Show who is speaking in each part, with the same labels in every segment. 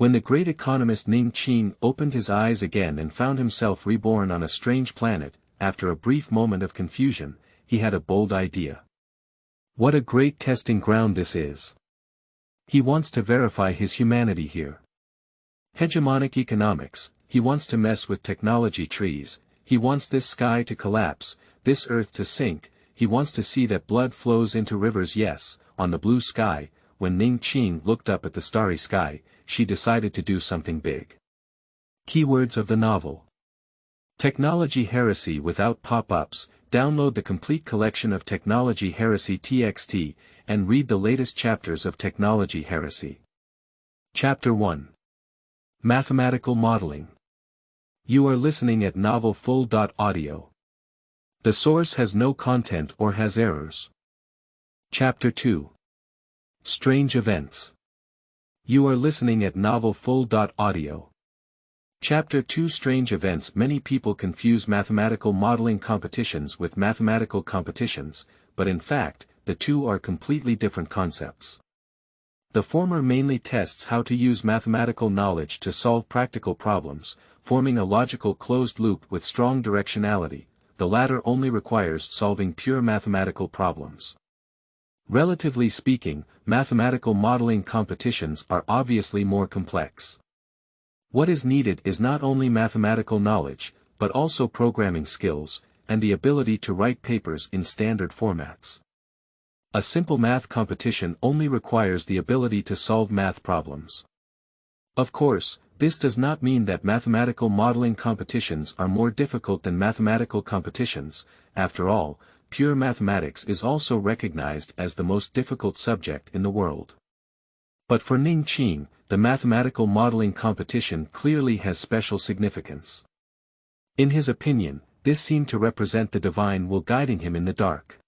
Speaker 1: When the great economist Ning Qing opened his eyes again and found himself reborn on a strange planet, after a brief moment of confusion, he had a bold idea. What a great testing ground this is! He wants to verify his humanity here. Hegemonic economics, he wants to mess with technology trees, he wants this sky to collapse, this earth to sink, he wants to see that blood flows into rivers. Yes, on the blue sky. When Ning Qing looked up at the starry sky, she decided to do something big. Keywords of the novel. Technology Heresy without pop-ups. Download the complete collection of Technology Heresy TXT, and read the latest chapters of Technology Heresy. Chapter 1. Mathematical Modeling. You are listening at novelfull.audio. The source has no content or has errors. Chapter 2. Strange Events. You are listening at novelfull.audio. Chapter 2 Strange Events. Many people confuse mathematical modeling competitions with mathematical competitions, but in fact, the two are completely different concepts. The former mainly tests how to use mathematical knowledge to solve practical problems, forming a logical closed loop with strong directionality. The latter only requires solving pure mathematical problems. Relatively speaking, mathematical modeling competitions are obviously more complex. What is needed is not only mathematical knowledge, but also programming skills, and the ability to write papers in standard formats. A simple math competition only requires the ability to solve math problems. Of course, this does not mean that mathematical modeling competitions are more difficult than mathematical competitions. After all, pure mathematics is also recognized as the most difficult subject in the world. But for Ning Qing, the mathematical modeling competition clearly has special significance. In his opinion, this seemed to represent the divine will guiding him in the dark.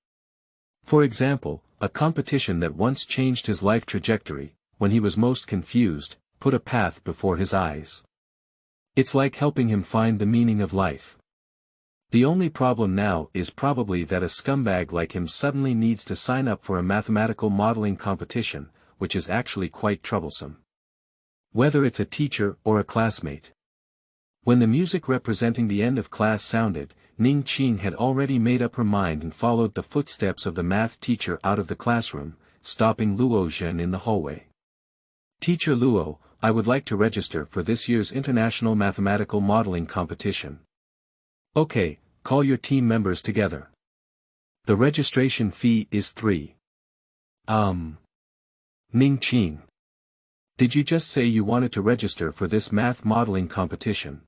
Speaker 1: For example, a competition that once changed his life trajectory, when he was most confused, put a path before his eyes. It's like helping him find the meaning of life. The only problem now is probably that a scumbag like him suddenly needs to sign up for a mathematical modeling competition, which is actually quite troublesome. Whether it's a teacher or a classmate. When the music representing the end of class sounded, Ning Qing had already made up her mind and followed the footsteps of the math teacher out of the classroom, stopping Luo Zhen in the hallway. Teacher Luo, I would like to register for this year's International Mathematical Modeling Competition. Okay, call your team members together. The registration fee is 3. Ning Qing. Did you just say you wanted to register for this math modeling competition?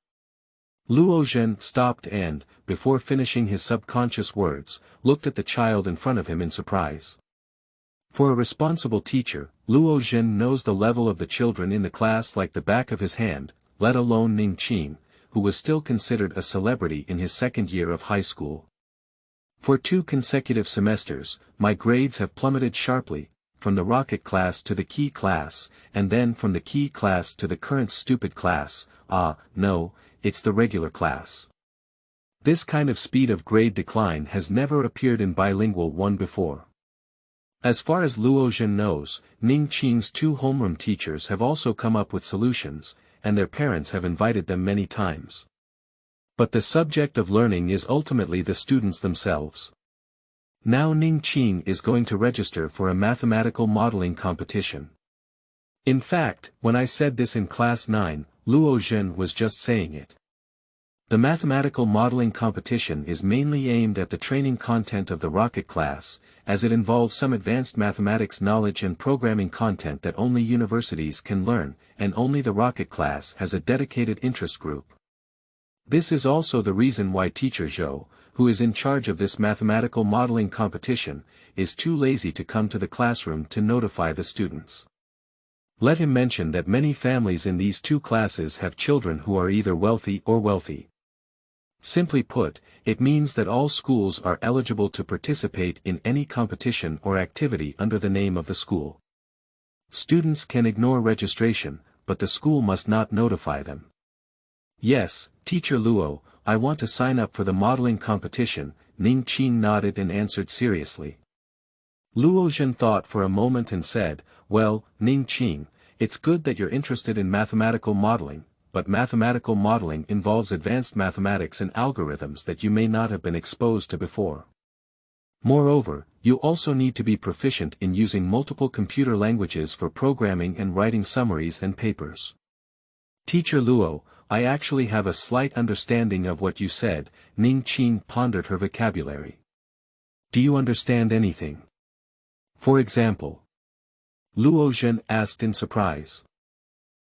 Speaker 1: Luo Zhen stopped and, before finishing his subconscious words, looked at the child in front of him in surprise. For a responsible teacher, Luo Zhen knows the level of the children in the class like the back of his hand, let alone Ning Qing, who was still considered a celebrity in his second year of high school. For 2 consecutive semesters, my grades have plummeted sharply, from the rocket class to the key class, and then from the key class to the current stupid class. No, it's the regular class. This kind of speed of grade decline has never appeared in Bilingual 1 before. As far as Luo Zhen knows, Ning Qing's 2 homeroom teachers have also come up with solutions, and their parents have invited them many times. But the subject of learning is ultimately the students themselves. Now Ning Qing is going to register for a mathematical modeling competition. In fact, when I said this in class 9, Luo Zhen was just saying it. The mathematical modeling competition is mainly aimed at the training content of the rocket class, as it involves some advanced mathematics knowledge and programming content that only universities can learn, and only the rocket class has a dedicated interest group. This is also the reason why Teacher Zhou, who is in charge of this mathematical modeling competition, is too lazy to come to the classroom to notify the students. Let him mention that many families in these 2 classes have children who are either wealthy or wealthy. Simply put, it means that all schools are eligible to participate in any competition or activity under the name of the school. Students can ignore registration, but the school must not notify them. Yes, Teacher Luo, I want to sign up for the modeling competition, Ning Qing nodded and answered seriously. Luo Zhen thought for a moment and said, well, Ning Qing, it's good that you're interested in mathematical modeling, but mathematical modeling involves advanced mathematics and algorithms that you may not have been exposed to before. Moreover, you also need to be proficient in using multiple computer languages for programming and writing summaries and papers. Teacher Luo, I actually have a slight understanding of what you said. Ning Qing pondered her vocabulary. Do you understand anything? For example? Luo Zhen asked in surprise.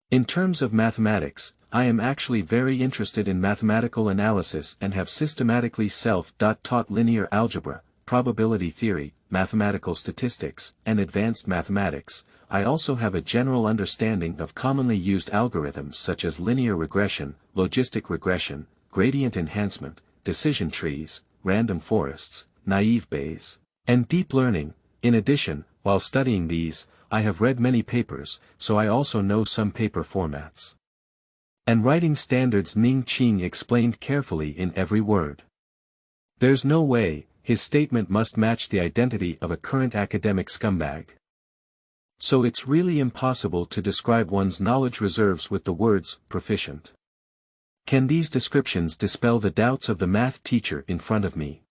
Speaker 1: In terms of mathematics, I am actually very interested in mathematical analysis and have systematically self-taught linear algebra, probability theory, mathematical statistics, and advanced mathematics. I also have a general understanding of commonly used algorithms such as linear regression, logistic regression, gradient enhancement, decision trees, random forests, naive Bayes, and deep learning. In addition, while studying these, I have read many papers, so I also know some paper formats and writing standards. Ning Qing explained carefully in every word. There's no way, his statement must match the identity of a current academic scumbag. So it's really impossible to describe one's knowledge reserves with the words, proficient. Can these descriptions dispel the doubts of the math teacher in front of me?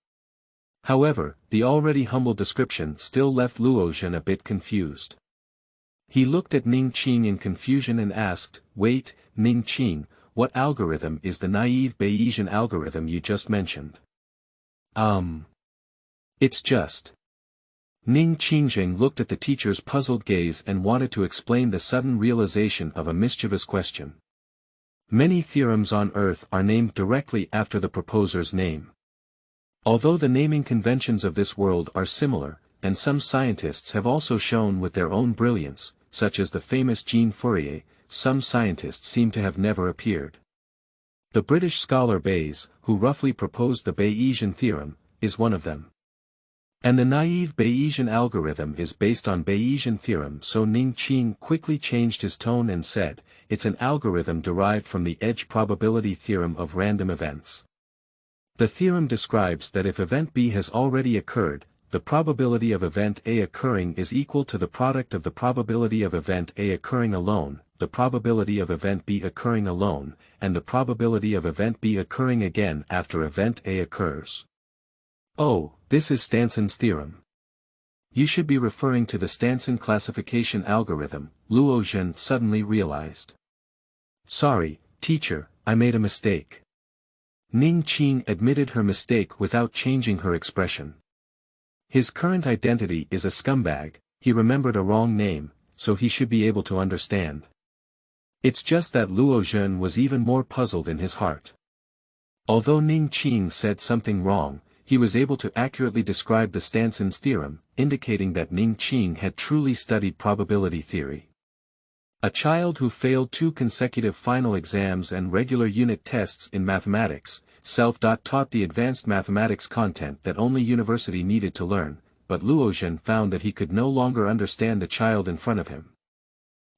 Speaker 1: However, the already humble description still left Luo Zhen a bit confused. He looked at Ning Qing in confusion and asked, wait, Ning Qing, what algorithm is the naive Bayesian algorithm you just mentioned? It's just. Ning Qing looked at the teacher's puzzled gaze and wanted to explain the sudden realization of a mischievous question. Many theorems on Earth are named directly after the proposer's name. Although the naming conventions of this world are similar, and some scientists have also shown with their own brilliance, such as the famous Jean Fourier, some scientists seem to have never appeared. The British scholar Bayes, who roughly proposed the Bayesian theorem, is one of them. And the naive Bayesian algorithm is based on Bayesian theorem, so Ning Qing quickly changed his tone and said, it's an algorithm derived from the edge probability theorem of random events. The theorem describes that if event B has already occurred, the probability of event A occurring is equal to the product of the probability of event A occurring alone, the probability of event B occurring alone, and the probability of event B occurring again after event A occurs. Oh, this is Stanson's theorem. You should be referring to the Stanson classification algorithm, Luo Zhen suddenly realized. Sorry, teacher, I made a mistake. Ning Qing admitted her mistake without changing her expression. His current identity is a scumbag, he remembered a wrong name, so he should be able to understand. It's just that Luo Zhen was even more puzzled in his heart. Although Ning Qing said something wrong, he was able to accurately describe the Stanson's theorem, indicating that Ning Qing had truly studied probability theory. A child who failed 2 consecutive final exams and regular unit tests in mathematics, self-taught the advanced mathematics content that only university needed to learn, but Luo Zhen found that he could no longer understand the child in front of him.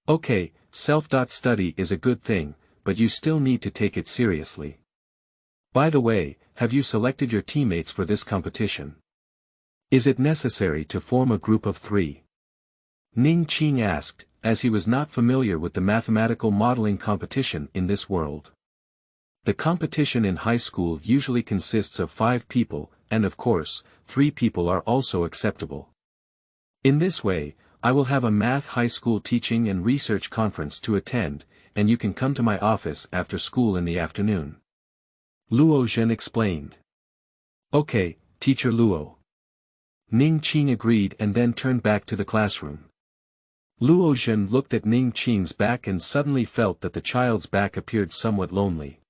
Speaker 1: Okay, self-study is a good thing, but you still need to take it seriously. By the way, have you selected your teammates for this competition? Is it necessary to form a group of 3? Ning Qing asked, as he was not familiar with the mathematical modeling competition in this world. The competition in high school usually consists of 5 people, and of course, 3 people are also acceptable. In this way, I will have a math high school teaching and research conference to attend, and you can come to my office after school in the afternoon. Luo Zhen explained. Okay, Teacher Luo. Ning Qing agreed and then turned back to the classroom. Luo Zhen looked at Ning Qing's back and suddenly felt that the child's back appeared somewhat lonely.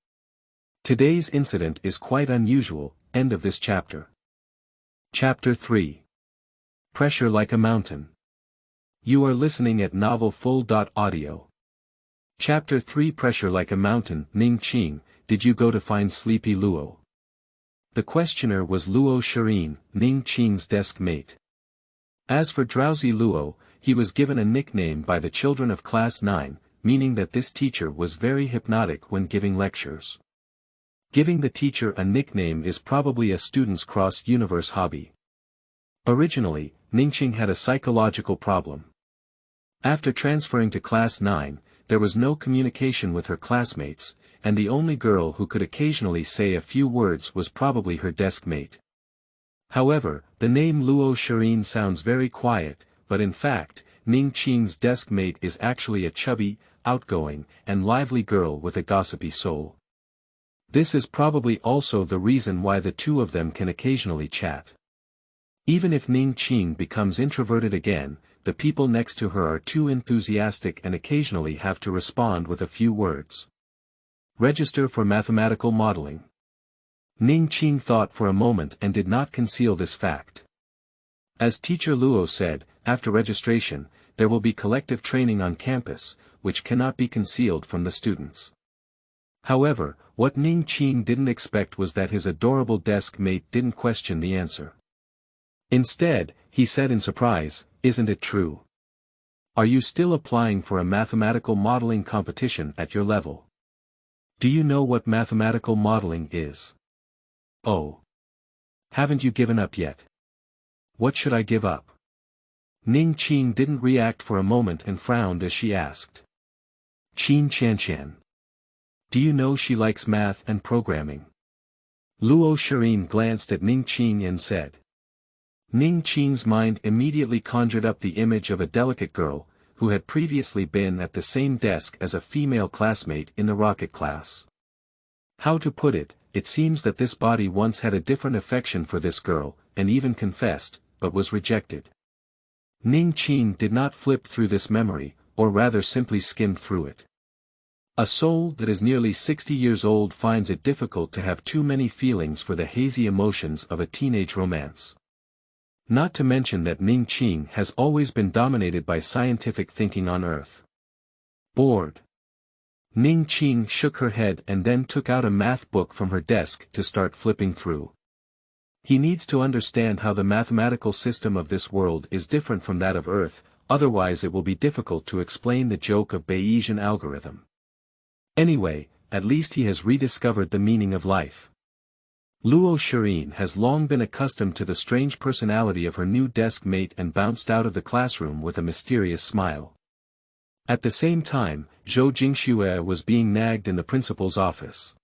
Speaker 1: Today's incident is quite unusual. End of this chapter. Chapter 3. Pressure like a mountain. You are listening at novelfull.audio. Chapter 3. Pressure like a mountain. Ning Qing, did you go to find Sleepy Luo? The questioner was Luo Shirin, Ning Qing's desk mate. As for Drowsy Luo, he was given a nickname by the children of Class 9, meaning that this teacher was very hypnotic when giving lectures. Giving the teacher a nickname is probably a student's cross-universe hobby. Originally, Ning Qing had a psychological problem. After transferring to Class 9, there was no communication with her classmates, and the only girl who could occasionally say a few words was probably her desk mate. However, the name Luo Shirin sounds very quiet, but in fact, Ning Qing's desk mate is actually a chubby, outgoing, and lively girl with a gossipy soul. This is probably also the reason why the two of them can occasionally chat. Even if Ning Qing becomes introverted again, the people next to her are too enthusiastic and occasionally have to respond with a few words. Register for mathematical modeling. Ning Qing thought for a moment and did not conceal this fact. As Teacher Luo said, after registration, there will be collective training on campus, which cannot be concealed from the students. However, what Ning Qing didn't expect was that his adorable desk mate didn't question the answer. Instead, he said in surprise, "Isn't it true? Are you still applying for a mathematical modeling competition at your level? Do you know what mathematical modeling is? Oh. Haven't you given up yet? What should I give up?" Ning Qing didn't react for a moment and frowned as she asked. "Qin Qianshan. Do you know she likes math and programming?" Luo Shirin glanced at Ning Qing and said. Ning Qing's mind immediately conjured up the image of a delicate girl, who had previously been at the same desk as a female classmate in the rocket class. How to put it, it seems that this body once had a different affection for this girl, and even confessed, but was rejected. Ning Qing did not flip through this memory, or rather simply skimmed through it. A soul that is nearly 60 years old finds it difficult to have too many feelings for the hazy emotions of a teenage romance. Not to mention that Ning Qing has always been dominated by scientific thinking on Earth. Bored. Ning Qing shook her head and then took out a math book from her desk to start flipping through. He needs to understand how the mathematical system of this world is different from that of Earth, otherwise it will be difficult to explain the joke of Bayesian algorithm. Anyway, at least he has rediscovered the meaning of life. Luo Shirin has long been accustomed to the strange personality of her new desk mate and bounced out of the classroom with a mysterious smile. At the same time, Zhou Jingxue was being nagged in the principal's office.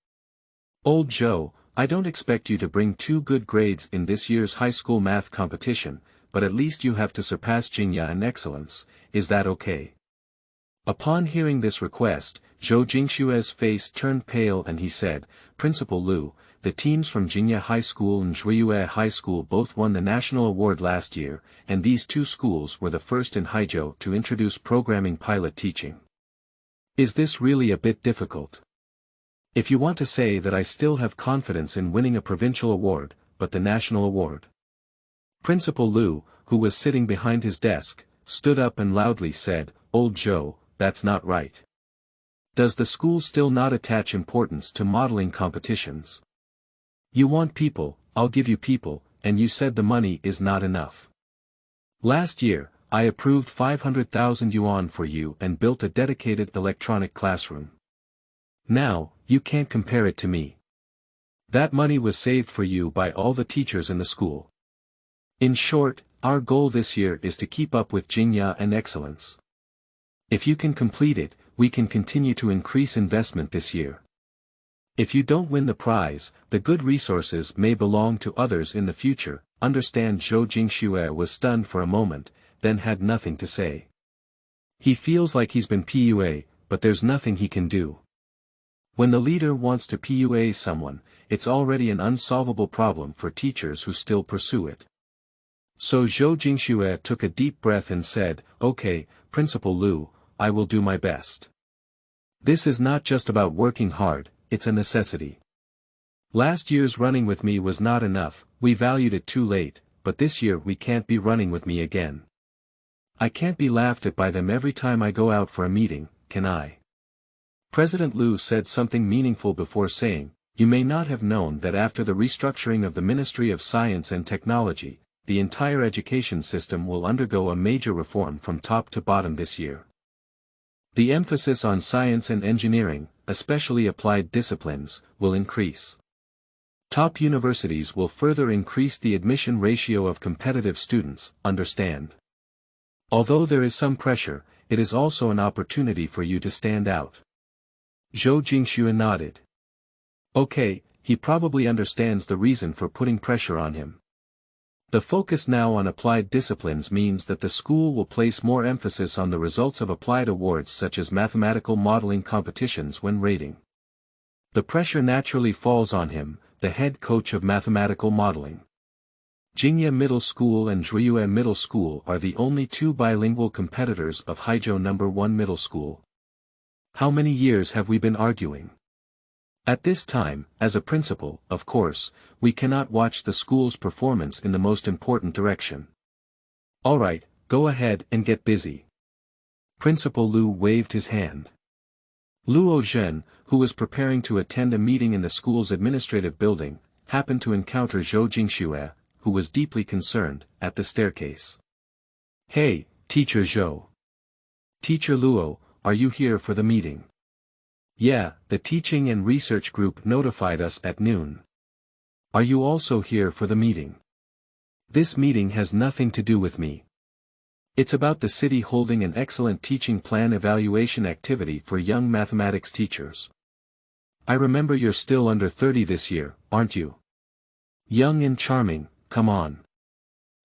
Speaker 1: "Old Zhou, I don't expect you to bring 2 good grades in this year's high school math competition, but at least you have to surpass Jingya in excellence, is that okay?" Upon hearing this request, Zhou Jingxue's face turned pale and he said, "Principal Lu, the teams from Jingya High School and Zhuiyue High School both won the national award last year, and these 2 schools were the first in Haizhou to introduce programming pilot teaching. Is this really a bit difficult? If you want to say that I still have confidence in winning a provincial award, but the national award." Principal Lu, who was sitting behind his desk, stood up and loudly said, "Old Zhou, that's not right. Does the school still not attach importance to modeling competitions? You want people, I'll give you people, and you said the money is not enough. Last year, I approved 500,000 yuan for you and built a dedicated electronic classroom. Now, you can't compare it to me. That money was saved for you by all the teachers in the school. In short, our goal this year is to keep up with Jingya and excellence. If you can complete it, we can continue to increase investment this year. If you don't win the prize, the good resources may belong to others in the future." Understand? Zhou Jingxue was stunned for a moment, then had nothing to say. He feels like he's been PUA, but there's nothing he can do. When the leader wants to PUA someone, it's already an unsolvable problem for teachers who still pursue it. So Zhou Jingxue took a deep breath and said, "Okay, Principal Lu, I will do my best. This is not just about working hard, it's a necessity. Last year's running with me was not enough, we valued it too late, but this year we can't be running with me again. I can't be laughed at by them every time I go out for a meeting, can I?" President Lu said something meaningful before saying, "You may not have known that after the restructuring of the Ministry of Science and Technology, the entire education system will undergo a major reform from top to bottom this year. The emphasis on science and engineering, especially applied disciplines, will increase. Top universities will further increase the admission ratio of competitive students, understand? Although there is some pressure, it is also an opportunity for you to stand out. Zhou Jingxue nodded. Okay, he probably understands the reason for putting pressure on him. The focus now on applied disciplines means that the school will place more emphasis on the results of applied awards such as mathematical modeling competitions when rating. The pressure naturally falls on him, the head coach of mathematical modeling. Jingye Middle School and Zhuiyue Middle School are the only two bilingual competitors of Haizhou No. 1 Middle School. How many years have we been arguing? At this time, as a principal, of course, we cannot watch the school's performance in the most important direction. Alright, go ahead and get busy. Principal Lu waved his hand. Luo Zhen, who was preparing to attend a meeting in the school's administrative building, happened to encounter Zhou Jingxue, who was deeply concerned, at the staircase. Hey, Teacher Zhou. Teacher Luo, are you here for the meeting? Yeah, the teaching and research group notified us at noon. Are you also here for the meeting? This meeting has nothing to do with me. It's about the city holding an excellent teaching plan evaluation activity for young mathematics teachers. I remember you're still under 30 this year, aren't you? Young and charming, come on.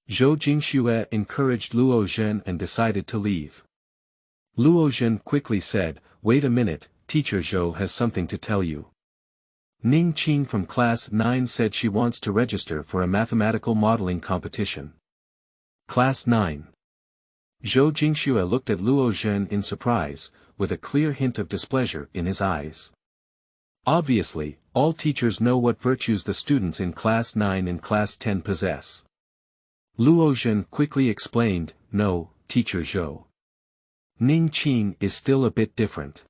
Speaker 1: Zhou Jingxue encouraged Luo Zhen and decided to leave. Luo Zhen quickly said, wait a minute, Teacher Zhou has something to tell you. Ning Qing from Class 9 said she wants to register for a mathematical modeling competition. Class 9. Zhou Jingxue looked at Luo Zhen in surprise, with a clear hint of displeasure in his eyes. Obviously, all teachers know what virtues the students in Class 9 and Class 10 possess. Luo Zhen quickly explained, no, Teacher Zhou. Ning Qing is still a bit different.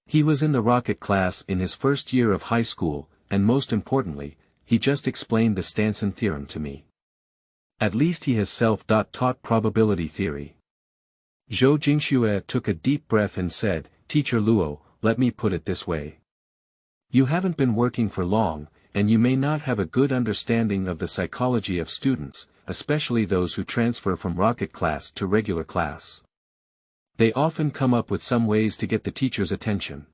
Speaker 1: He was in the rocket class in his first year of high school, and most importantly, he just explained the Stanson theorem to me. At least he has self-taught probability theory. Zhou Jingxue took a deep breath and said, Teacher Luo, let me put it this way. You haven't been working for long, and you may not have a good understanding of the psychology of students, especially those who transfer from rocket class to regular class. They often come up with some ways to get the teacher's attention.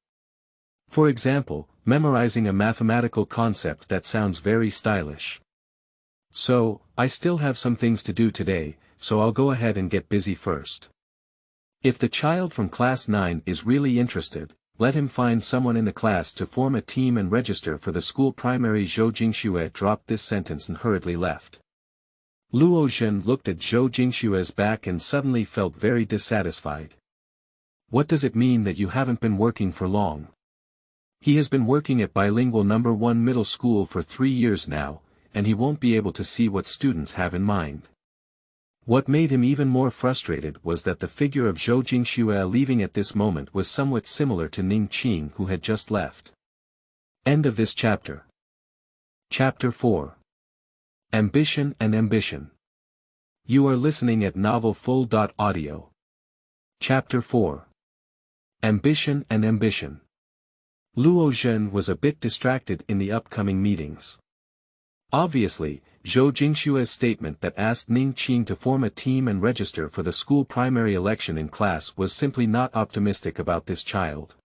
Speaker 1: For example, memorizing a mathematical concept that sounds very stylish. So, I still have some things to do today, so I'll go ahead and get busy first. If the child from Class 9 is really interested, let him find someone in the class to form a team and register for the school primary. Zhou Jingxue dropped this sentence and hurriedly left. Luo Zhen looked at Zhou Jingxue's back and suddenly felt very dissatisfied. What does it mean that you haven't been working for long? He has been working at bilingual No. 1 middle school for 3 years now, and he won't be able to see what students have in mind. What made him even more frustrated was that the figure of Zhou Jingxue leaving at this moment was somewhat similar to Ning Qing, who had just left. End of this chapter. Chapter 4. Ambition and Ambition. You are listening at novelfull.audio. Chapter 4. Ambition and Ambition. Luo Zhen was a bit distracted in the upcoming meetings. Obviously, Zhou Jingxue's statement that asked Ning Qing to form a team and register for the school primary election in class was simply not optimistic about this child.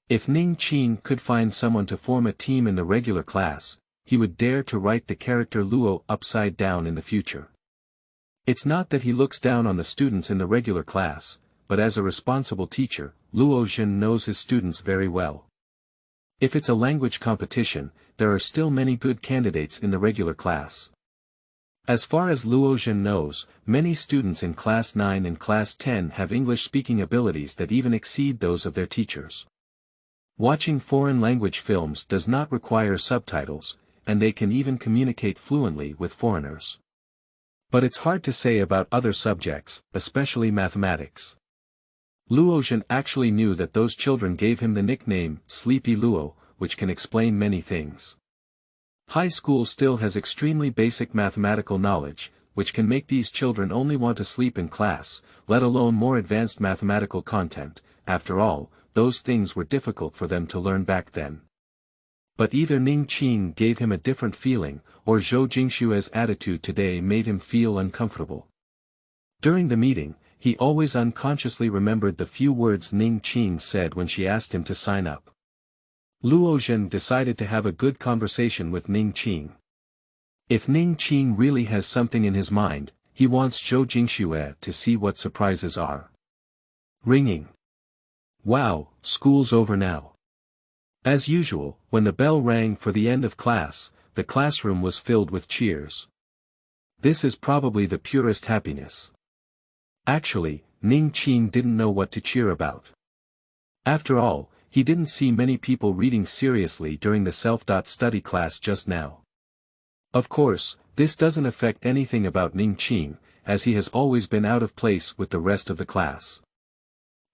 Speaker 1: If Ning Qing could find someone to form a team in the regular class, he would dare to write the character Luo upside down in the future. It's not that he looks down on the students in the regular class, but as a responsible teacher, Luo Zhen knows his students very well. If it's a language competition, there are still many good candidates in the regular class. As far as Luo Zhen knows, many students in Class 9 and Class 10 have English-speaking abilities that even exceed those of their teachers. Watching foreign language films does not require subtitles, and they can even communicate fluently with foreigners. But it's hard to say about other subjects, especially mathematics. Luo Zhen actually knew that those children gave him the nickname, Sleepy Luo, which can explain many things. High school still has extremely basic mathematical knowledge, which can make these children only want to sleep in class, let alone more advanced mathematical content. After all, those things were difficult for them to learn back then. But either Ning Qing gave him a different feeling, or Zhou Jingxue's attitude today made him feel uncomfortable. During the meeting, He always unconsciously remembered the few words Ning Qing said when she asked him to sign up. Luo Zhen decided to have a good conversation with Ning Qing. If Ning Qing really has something in his mind, he wants Zhou Jingxue to see what surprises are. Ringing. Wow, school's over now. As usual, when the bell rang for the end of class, the classroom was filled with cheers. This is probably the purest happiness. Actually, Ning Qing didn't know what to cheer about. After all, he didn't see many people reading seriously during the self-study class just now. Of course, this doesn't affect anything about Ning Qing, as he has always been out of place with the rest of the class.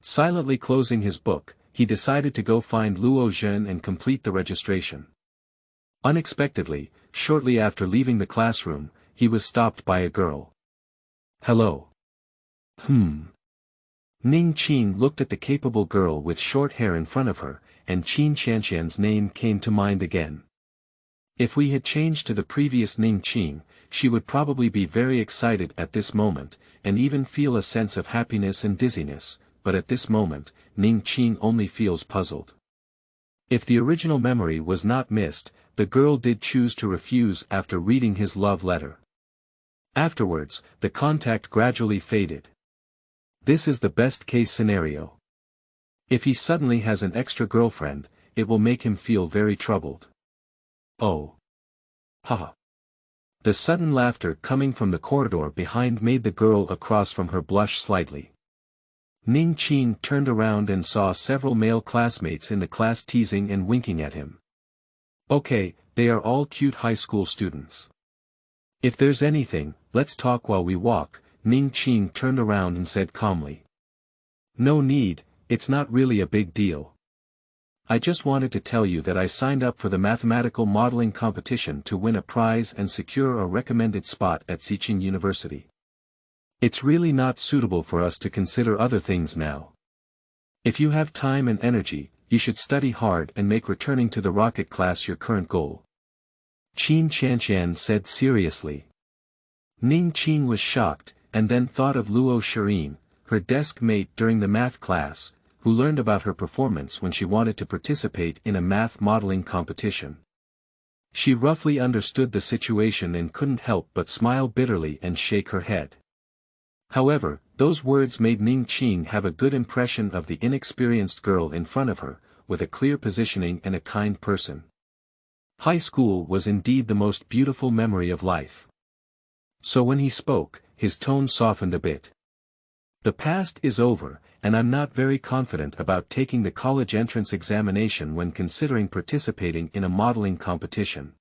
Speaker 1: Silently closing his book, he decided to go find Luo Zhen and complete the registration. Unexpectedly, shortly after leaving the classroom, he was stopped by a girl. Hello. Ning Qing looked at the capable girl with short hair in front of her, and Qin Qianqian's name came to mind again. If we had changed to the previous Ning Qing, she would probably be very excited at this moment, and even feel a sense of happiness and dizziness, but at this moment, Ning Qing only feels puzzled. If the original memory was not missed, the girl did choose to refuse after reading his love letter. Afterwards, the contact gradually faded. This is the best-case scenario. If he suddenly has an extra girlfriend, it will make him feel very troubled. Oh. Haha. The sudden laughter coming from the corridor behind made the girl across from her blush slightly. Ning Qing turned around and saw several male classmates in the class teasing and winking at him. Okay, they are all cute high school students. If there's anything, let's talk while we walk, Ning Qing turned around and said calmly. No need, it's not really a big deal. I just wanted to tell you that I signed up for the mathematical modeling competition to win a prize and secure a recommended spot at Xiqing University. It's really not suitable for us to consider other things now. If you have time and energy, you should study hard and make returning to the rocket class your current goal. Qin Qianqian said seriously. Ning Qing was shocked, and then thought of Luo Shirin, her desk mate during the math class, who learned about her performance when she wanted to participate in a math modeling competition. She roughly understood the situation and couldn't help but smile bitterly and shake her head. However, those words made Ning Qing have a good impression of the inexperienced girl in front of her, with a clear positioning and a kind person. High school was indeed the most beautiful memory of life. So when he spoke, his tone softened a bit. The past is over, and I'm not very confident about taking the college entrance examination when considering participating in a modeling competition.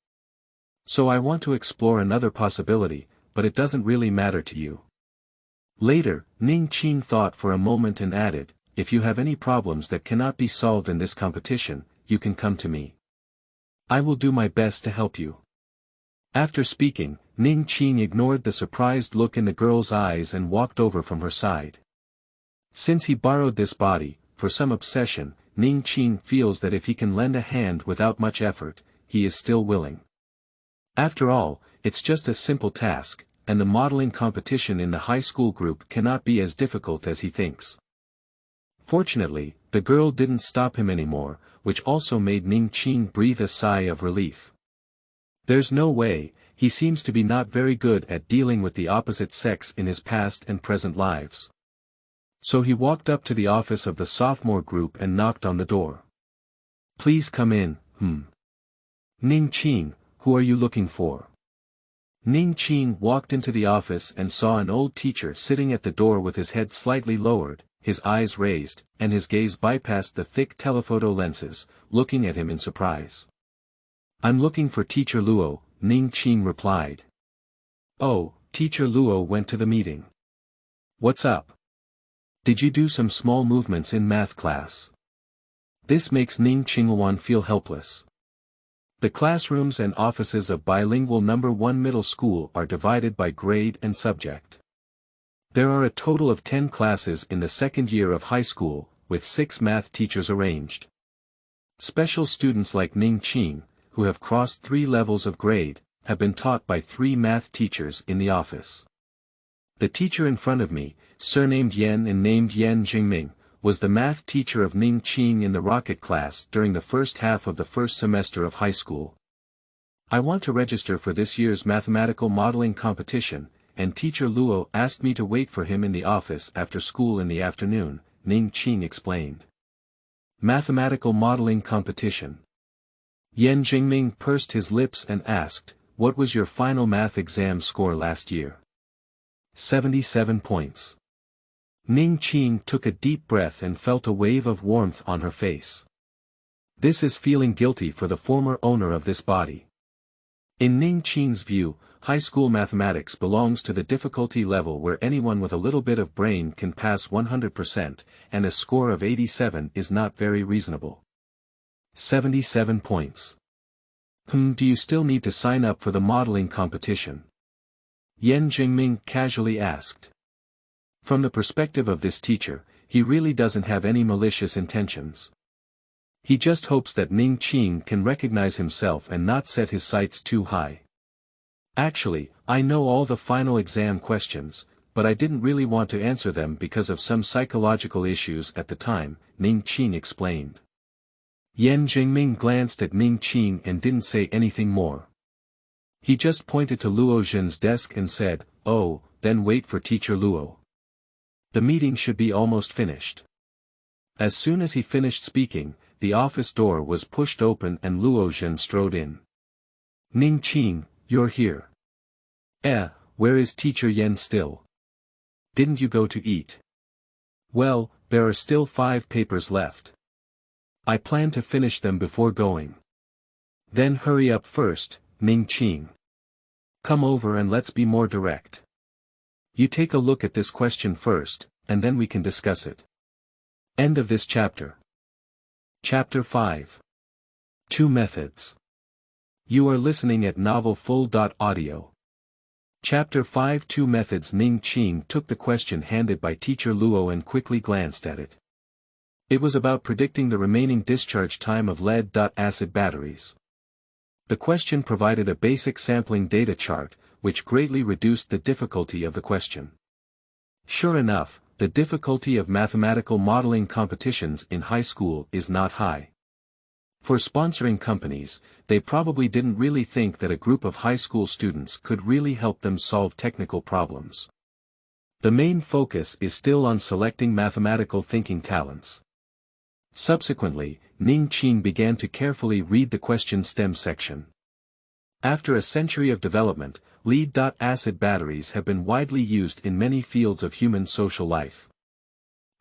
Speaker 1: So I want to explore another possibility, but it doesn't really matter to you. Later, Ning Qing thought for a moment and added, if you have any problems that cannot be solved in this competition, you can come to me. I will do my best to help you. After speaking, Ning Qing ignored the surprised look in the girl's eyes and walked over from her side. Since he borrowed this body, for some obsession, Ning Qing feels that if he can lend a hand without much effort, he is still willing. After all, it's just a simple task, and the modeling competition in the high school group cannot be as difficult as he thinks. Fortunately, the girl didn't stop him anymore, which also made Ning Qing breathe a sigh of relief. There's no way, he seems to be not very good at dealing with the opposite sex in his past and present lives. So he walked up to the office of the sophomore group and knocked on the door. Please come in, Ning Qing, who are you looking for? Ning Qing walked into the office and saw an old teacher sitting at the door with his head slightly lowered, his eyes raised, and his gaze bypassed the thick telephoto lenses, looking at him in surprise. I'm looking for Teacher Luo, Ning Qing replied. Oh, Teacher Luo went to the meeting. What's up? Did you do some small movements in math class? This makes Ning Qingwan feel helpless. The classrooms and offices of bilingual No. 1 middle school are divided by grade and subject. There are a total of 10 classes in the second year of high school, with 6 math teachers arranged. Special students like Ning Qing, who have crossed 3 levels of grade, have been taught by 3 math teachers in the office. The teacher in front of me, surnamed Yen and named Yen Jingming, was the math teacher of Ning Qing in the rocket class during the first half of the first semester of high school. I want to register for this year's mathematical modeling competition, and teacher Luo asked me to wait for him in the office after school in the afternoon, Ning Qing explained. Mathematical modeling competition. Yen Jingming pursed his lips and asked, "What was your final math exam score last year?" 77 points. Ning Qing took a deep breath and felt a wave of warmth on her face. This is feeling guilty for the former owner of this body. In Ning Qing's view, high school mathematics belongs to the difficulty level where anyone with a little bit of brain can pass 100%, and a score of 87 is not very reasonable. 77 points. Do you still need to sign up for the modeling competition? Yen Jingming casually asked. From the perspective of this teacher, he really doesn't have any malicious intentions. He just hopes that Ning Qing can recognize himself and not set his sights too high. Actually, I know all the final exam questions, but I didn't really want to answer them because of some psychological issues at the time, Ning Qing explained. Yen Jingming glanced at Ning Qing and didn't say anything more. He just pointed to Luo Zhen's desk and said, "Oh, then wait for teacher Luo. The meeting should be almost finished." As soon as he finished speaking, the office door was pushed open and Luo Zhen strode in. "Ning Qing, you're here. Where is teacher Yen still? Didn't you go to eat?" "Well, there are still 5 papers left. I plan to finish them before going." "Then hurry up first, Ning Qing. Come over and let's be more direct. You take a look at this question first, and then we can discuss it." End of this chapter. Chapter 5. 2 Methods. You are listening at novelfull.audio. Chapter 5 2 Methods. Ning Qing took the question handed by teacher Luo and quickly glanced at it. It was about predicting the remaining discharge time of lead-acid batteries. The question provided a basic sampling data chart, which greatly reduced the difficulty of the question. Sure enough, the difficulty of mathematical modeling competitions in high school is not high. For sponsoring companies, they probably didn't really think that a group of high school students could really help them solve technical problems. The main focus is still on selecting mathematical thinking talents. Subsequently, Ning Qing began to carefully read the question stem section. After a century of development, lead-acid batteries have been widely used in many fields of human social life.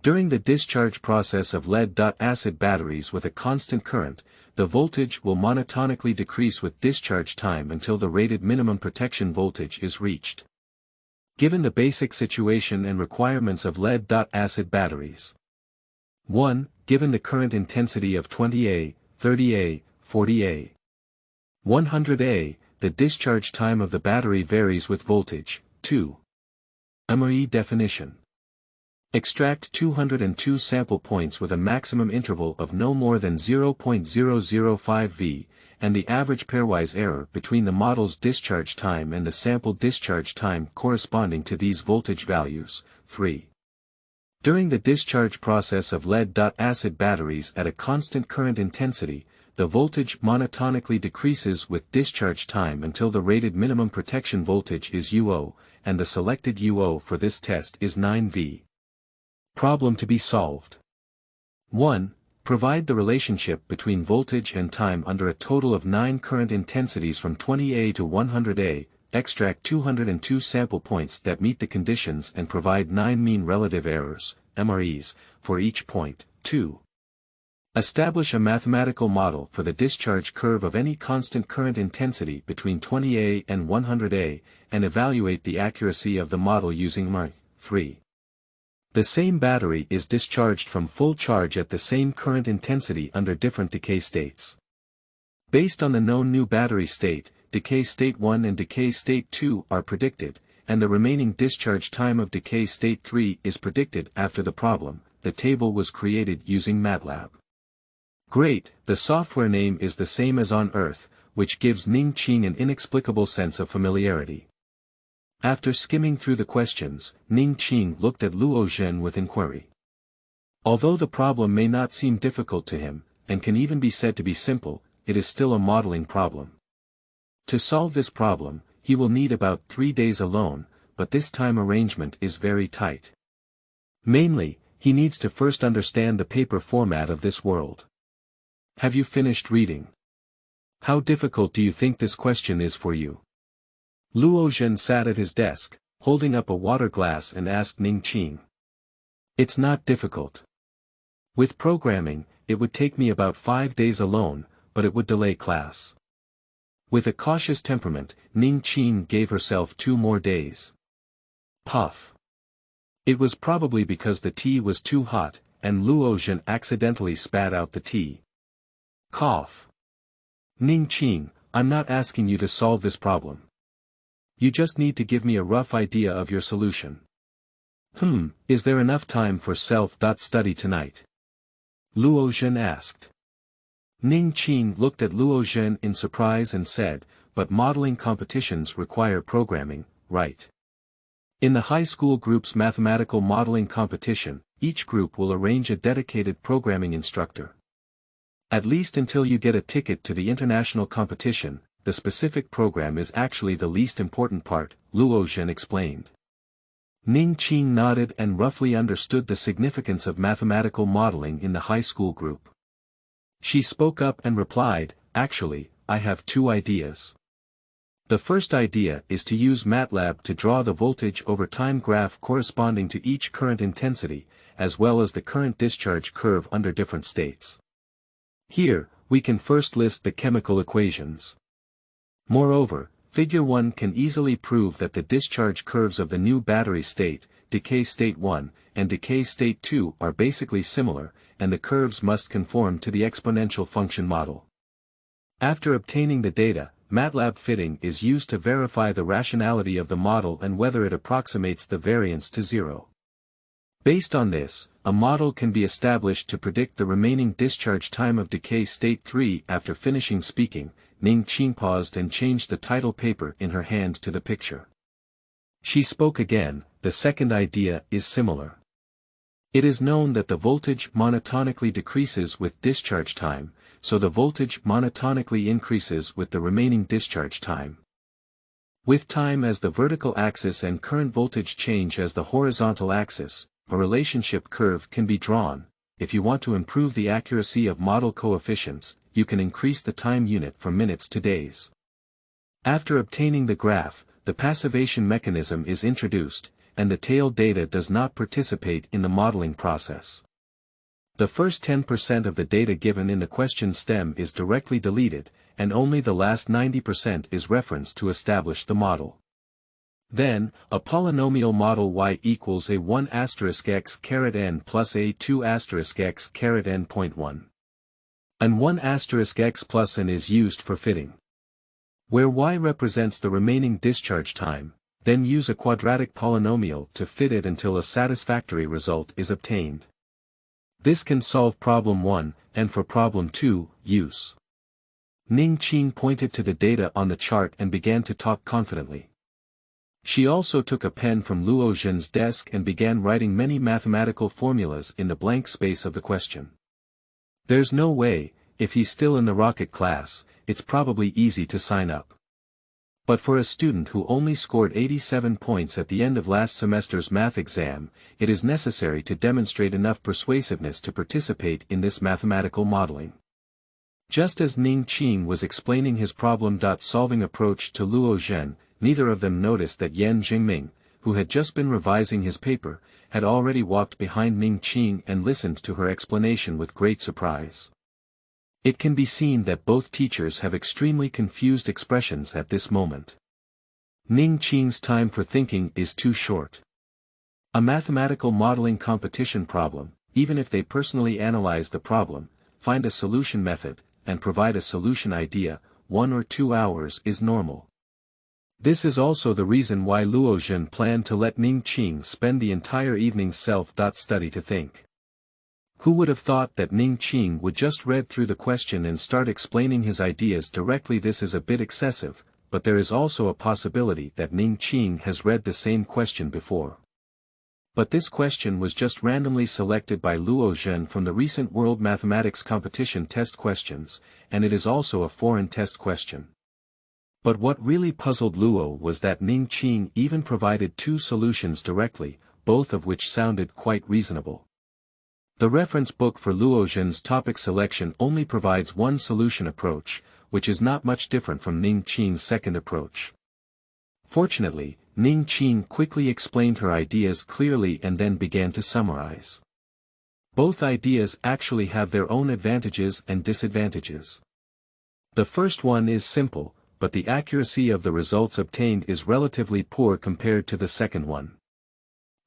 Speaker 1: During the discharge process of lead-acid batteries with a constant current, the voltage will monotonically decrease with discharge time until the rated minimum protection voltage is reached. Given the basic situation and requirements of lead-acid batteries. 1. Given the current intensity of 20A, 30A, 40A, 100A, the discharge time of the battery varies with voltage. 2. MRE definition. Extract 202 sample points with a maximum interval of no more than 0.005 V, and the average pairwise error between the model's discharge time and the sample discharge time corresponding to these voltage values. 3. During the discharge process of lead-acid batteries at a constant current intensity, the voltage monotonically decreases with discharge time until the rated minimum protection voltage is UO, and the selected UO for this test is 9 V. Problem to be solved. 1. Provide the relationship between voltage and time under a total of 9 current intensities from 20A to 100A, extract 202 sample points that meet the conditions and provide 9 mean relative errors, MREs, for each point. 2. Establish a mathematical model for the discharge curve of any constant current intensity between 20A and 100A, and evaluate the accuracy of the model using MRE. 3. The same battery is discharged from full charge at the same current intensity under different decay states. Based on the known new battery state, decay state 1 and decay state 2 are predicted, and the remaining discharge time of decay state 3 is predicted after the problem. The table was created using MATLAB. Great, the software name is the same as on Earth, which gives Ning Qing an inexplicable sense of familiarity. After skimming through the questions, Ning Qing looked at Luo Zhen with inquiry. Although the problem may not seem difficult to him, and can even be said to be simple, it is still a modeling problem. To solve this problem, he will need about 3 days alone, but this time arrangement is very tight. Mainly, he needs to first understand the paper format of this world. Have you finished reading? How difficult do you think this question is for you? Luo Zhen sat at his desk, holding up a water glass and asked Ning Qing. It's not difficult. With programming, it would take me about 5 days alone, but it would delay class. With a cautious temperament, Ning Qing gave herself 2 more days. Puff. It was probably because the tea was too hot, and Luo Zhen accidentally spat out the tea. Cough. Ning Qing, I'm not asking you to solve this problem. You just need to give me a rough idea of your solution. Is there enough time for self-study tonight? Luo Zhen asked. Ning Qing looked at Luo Zhen in surprise and said, but modeling competitions require programming, right? In the high school group's mathematical modeling competition, each group will arrange a dedicated programming instructor. At least until you get a ticket to the international competition, the specific program is actually the least important part, Luo Zhen explained. Ning Qing nodded and roughly understood the significance of mathematical modeling in the high school group. She spoke up and replied, actually, I have 2 ideas. The first idea is to use MATLAB to draw the voltage over time graph corresponding to each current intensity, as well as the current discharge curve under different states. Here, we can first list the chemical equations. Moreover, Figure 1 can easily prove that the discharge curves of the new battery state, decay state 1, and decay state 2 are basically similar, and the curves must conform to the exponential function model. After obtaining the data, MATLAB fitting is used to verify the rationality of the model and whether it approximates the variance to 0. Based on this, a model can be established to predict the remaining discharge time of decay state 3. After finishing speaking, Ning Qing paused and changed the title paper in her hand to the picture. She spoke again, the second idea is similar. It is known that the voltage monotonically decreases with discharge time, so the voltage monotonically increases with the remaining discharge time. With time as the vertical axis and current voltage change as the horizontal axis, a relationship curve can be drawn. If you want to improve the accuracy of model coefficients, you can increase the time unit from minutes to days. After obtaining the graph, the passivation mechanism is introduced, and the tail data does not participate in the modeling process. The first 10% of the data given in the question stem is directly deleted, and only the last 90% is referenced to establish the model. Then, a polynomial model y equals a1 x caret n plus a2 x caret n point 1. And 1 x plus n is used for fitting. Where y represents the remaining discharge time, then use a quadratic polynomial to fit it until a satisfactory result is obtained. This can solve problem 1, and for problem 2, use. Ning Qing pointed to the data on the chart and began to talk confidently. She also took a pen from Luo Zhen's desk and began writing many mathematical formulas in the blank space of the question. There's no way, if he's still in the rocket class, it's probably easy to sign up. But for a student who only scored 87 points at the end of last semester's math exam, it is necessary to demonstrate enough persuasiveness to participate in this mathematical modeling. Just as Ning Qing was explaining his problem-solving approach to Luo Zhen, neither of them noticed that Yan Jingming, who had just been revising his paper, had already walked behind Ning Qing and listened to her explanation with great surprise. It can be seen that both teachers have extremely confused expressions at this moment. Ning Qing's time for thinking is too short. A mathematical modeling competition problem, even if they personally analyze the problem, find a solution method, and provide a solution idea, 1 or 2 hours is normal. This is also the reason why Luo Zhen planned to let Ning Qing spend the entire evening self-study to think. Who would have thought that Ning Qing would just read through the question and start explaining his ideas directly? This is a bit excessive, but there is also a possibility that Ning Qing has read the same question before. But this question was just randomly selected by Luo Zhen from the recent World Mathematics Competition test questions, and it is also a foreign test question. But what really puzzled Luo was that Ning Qing even provided two solutions directly, both of which sounded quite reasonable. The reference book for Luo Zhen's topic selection only provides one solution approach, which is not much different from Ning Qing's second approach. Fortunately, Ning Qing quickly explained her ideas clearly and then began to summarize. Both ideas actually have their own advantages and disadvantages. The first one is simple, but the accuracy of the results obtained is relatively poor compared to the second one.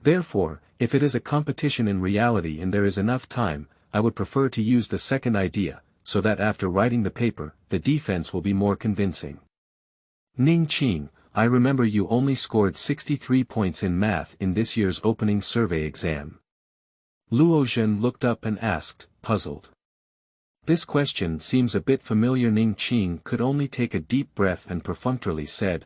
Speaker 1: Therefore, if it is a competition in reality and there is enough time, I would prefer to use the second idea, so that after writing the paper, the defense will be more convincing. Ning Qing, I remember you only scored 63 points in math in this year's opening survey exam. Luo Zhen looked up and asked, puzzled. This question seems a bit familiar. Ning Qing could only take a deep breath and perfunctorily said,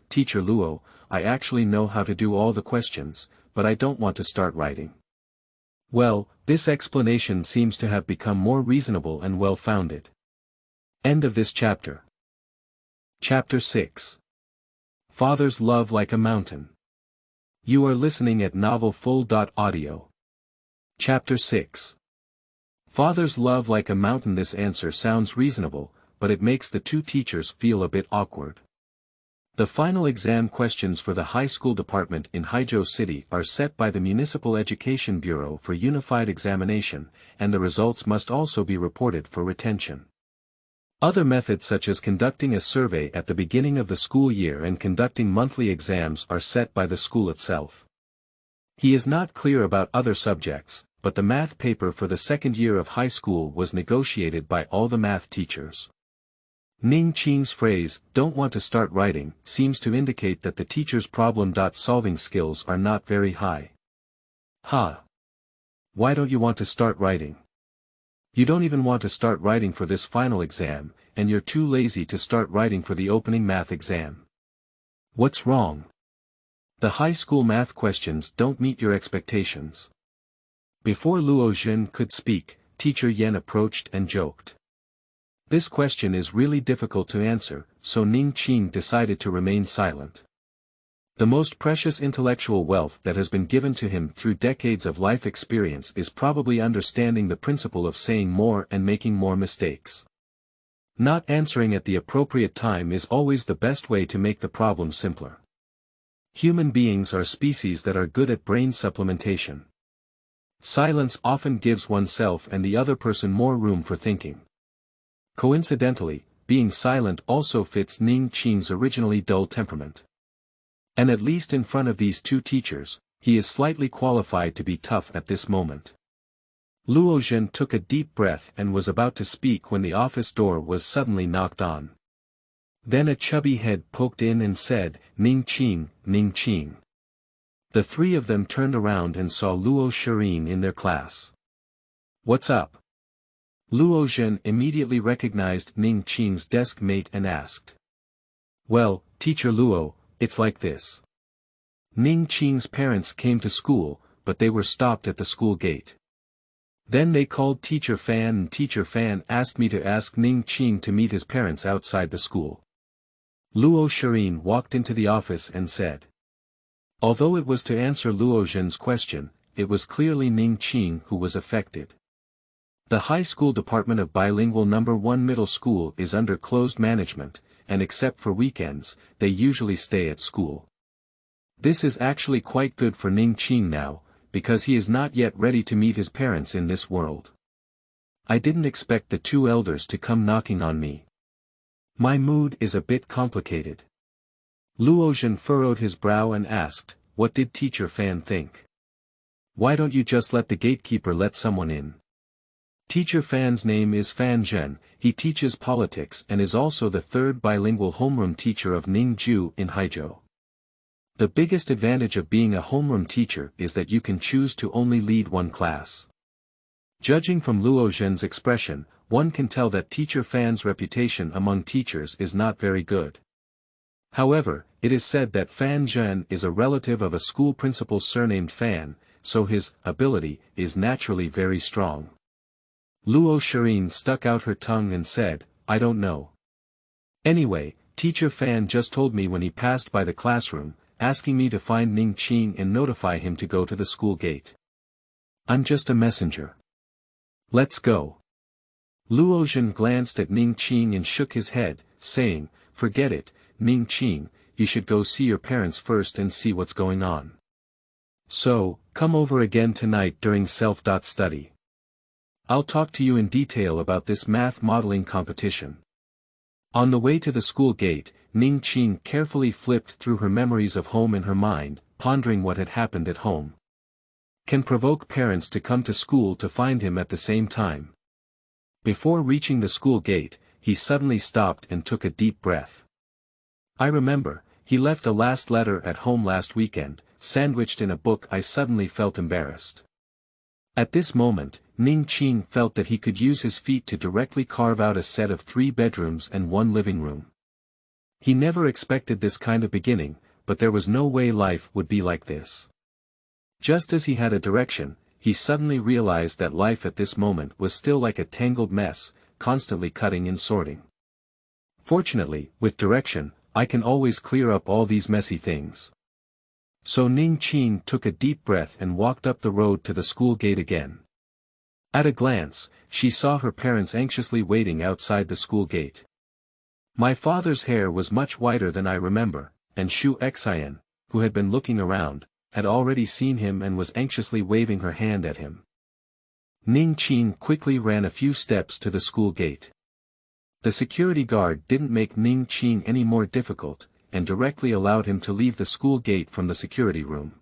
Speaker 1: Teacher Luo, I actually know how to do all the questions, but I don't want to start writing. Well, this explanation seems to have become more reasonable and well-founded. End of this chapter. Chapter 6. Father's Love Like a Mountain. You are listening at novelfull.audio. Chapter 6. Father's love like a mountain. This answer sounds reasonable, but it makes the two teachers feel a bit awkward. The final exam questions for the high school department in Haizhou City are set by the Municipal Education Bureau for unified examination, and the results must also be reported for retention. Other methods such as conducting a survey at the beginning of the school year and conducting monthly exams are set by the school itself. He is not clear about other subjects, but the math paper for the second year of high school was negotiated by all the math teachers. Ning Qing's phrase, don't want to start writing, seems to indicate that the teacher's problem-solving skills are not very high. Why don't you want to start writing? You don't even want to start writing for this final exam, and you're too lazy to start writing for the opening math exam. What's wrong? The high school math questions don't meet your expectations. Before Luo Zhen could speak, Teacher Yan approached and joked. This question is really difficult to answer, so Ning Qing decided to remain silent. The most precious intellectual wealth that has been given to him through decades of life experience is probably understanding the principle of saying more and making more mistakes. Not answering at the appropriate time is always the best way to make the problem simpler. Human beings are species that are good at brain supplementation. Silence often gives oneself and the other person more room for thinking. Coincidentally, being silent also fits Ning Qing's originally dull temperament. And at least in front of these two teachers, he is slightly qualified to be tough at this moment. Luo Zhen took a deep breath and was about to speak when the office door was suddenly knocked on. Then a chubby head poked in and said, Ning Qing, Ning Qing. The three of them turned around and saw Luo Shirin in their class. What's up? Luo Zhen immediately recognized Ning Qing's desk mate and asked. Well, Teacher Luo, it's like this. Ning Qing's parents came to school, but they were stopped at the school gate. Then they called Teacher Fan and Teacher Fan asked me to ask Ning Qing to meet his parents outside the school. Luo Shirin walked into the office and said. Although it was to answer Luo Zhen's question, it was clearly Ning Qing who was affected. The high school department of bilingual No. 1 middle school is under closed management, and except for weekends, they usually stay at school. This is actually quite good for Ning Qing now, because he is not yet ready to meet his parents in this world. I didn't expect the two elders to come knocking on me. My mood is a bit complicated. Luo Zhen furrowed his brow and asked, what did Teacher Fan think? Why don't you just let the gatekeeper let someone in? Teacher Fan's name is Fan Zhen, he teaches politics and is also the third bilingual homeroom teacher of Ning Ju in Haizhou. The biggest advantage of being a homeroom teacher is that you can choose to only lead one class. Judging from Luo Zhen's expression, one can tell that Teacher Fan's reputation among teachers is not very good. However, it is said that Fan Zhen is a relative of a school principal surnamed Fan, so his ability is naturally very strong. Luo Shirin stuck out her tongue and said, I don't know. Anyway, Teacher Fan just told me when he passed by the classroom, asking me to find Ning Qing and notify him to go to the school gate. I'm just a messenger. Let's go. Luo Zhen glanced at Ning Qing and shook his head, saying, forget it, Ning Qing, you should go see your parents first and see what's going on. So, come over again tonight during self-study. I'll talk to you in detail about this math modeling competition. On the way to the school gate, Ning Qing carefully flipped through her memories of home in her mind, pondering what had happened at home. Can provoke parents to come to school to find him at the same time. Before reaching the school gate, he suddenly stopped and took a deep breath. I remember, he left a last letter at home last weekend, sandwiched in a book. I suddenly felt embarrassed. At this moment, Ning Qing felt that he could use his feet to directly carve out a set of 3 bedrooms and 1 living room. He never expected this kind of beginning, but there was no way life would be like this. Just as he had a direction, he suddenly realized that life at this moment was still like a tangled mess, constantly cutting and sorting. Fortunately, with direction, I can always clear up all these messy things. So Ning Qing took a deep breath and walked up the road to the school gate again. At a glance, she saw her parents anxiously waiting outside the school gate. My father's hair was much whiter than I remember, and Shu Xian, who had been looking around, had already seen him and was anxiously waving her hand at him. Ning Qing quickly ran a few steps to the school gate. The security guard didn't make Ning Qing any more difficult, and directly allowed him to leave the school gate from the security room.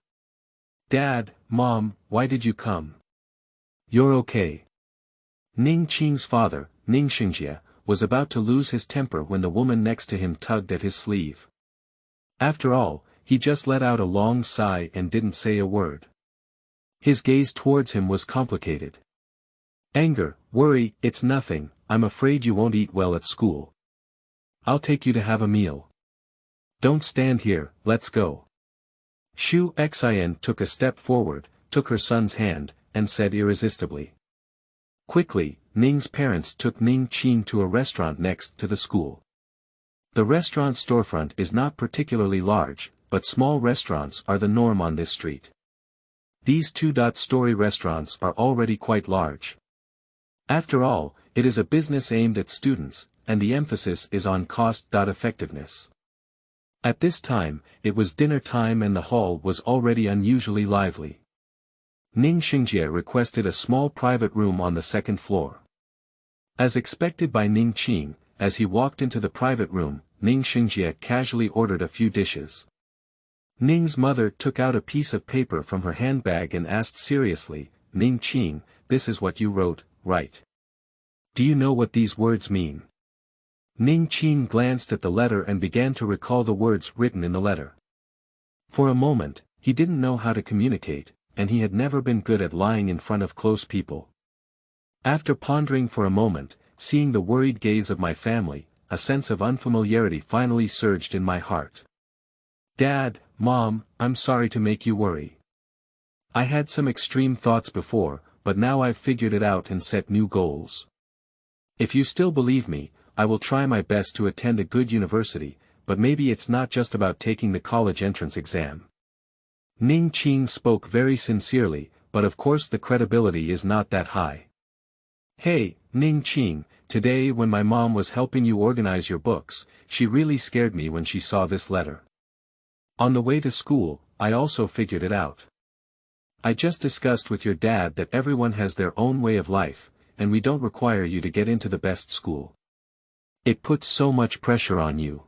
Speaker 1: Dad, Mom, why did you come? You're okay. Ning Qing's father, Ning Xingjie, was about to lose his temper when the woman next to him tugged at his sleeve. After all, he just let out a long sigh and didn't say a word. His gaze towards him was complicated. Anger, worry, it's nothing, I'm afraid you won't eat well at school. I'll take you to have a meal. Don't stand here, let's go. Shu Xian took a step forward, took her son's hand, and said irresistibly. Quickly, Ning's parents took Ning Qing to a restaurant next to the school. The restaurant storefront is not particularly large, but small restaurants are the norm on this street. These 2-story restaurants are already quite large. After all, it is a business aimed at students, and the emphasis is on cost-effectiveness. At this time, it was dinner time and the hall was already unusually lively. Ning Xingjie requested a small private room on the 2nd floor. As expected by Ning Qing, as he walked into the private room, Ning Xingjie casually ordered a few dishes. Ning's mother took out a piece of paper from her handbag and asked seriously, Ning Qing, this is what you wrote, right? Do you know what these words mean? Ning Qing glanced at the letter and began to recall the words written in the letter. For a moment, he didn't know how to communicate, and he had never been good at lying in front of close people. After pondering for a moment, seeing the worried gaze of my family, a sense of unfamiliarity finally surged in my heart. Dad, Mom, I'm sorry to make you worry. I had some extreme thoughts before, but now I've figured it out and set new goals. If you still believe me, I will try my best to attend a good university, but maybe it's not just about taking the college entrance exam. Ning Qing spoke very sincerely, but of course the credibility is not that high. Hey, Ning Qing, today when my mom was helping you organize your books, she really scared me when she saw this letter. On the way to school, I also figured it out. I just discussed with your dad that everyone has their own way of life, and we don't require you to get into the best school. It puts so much pressure on you.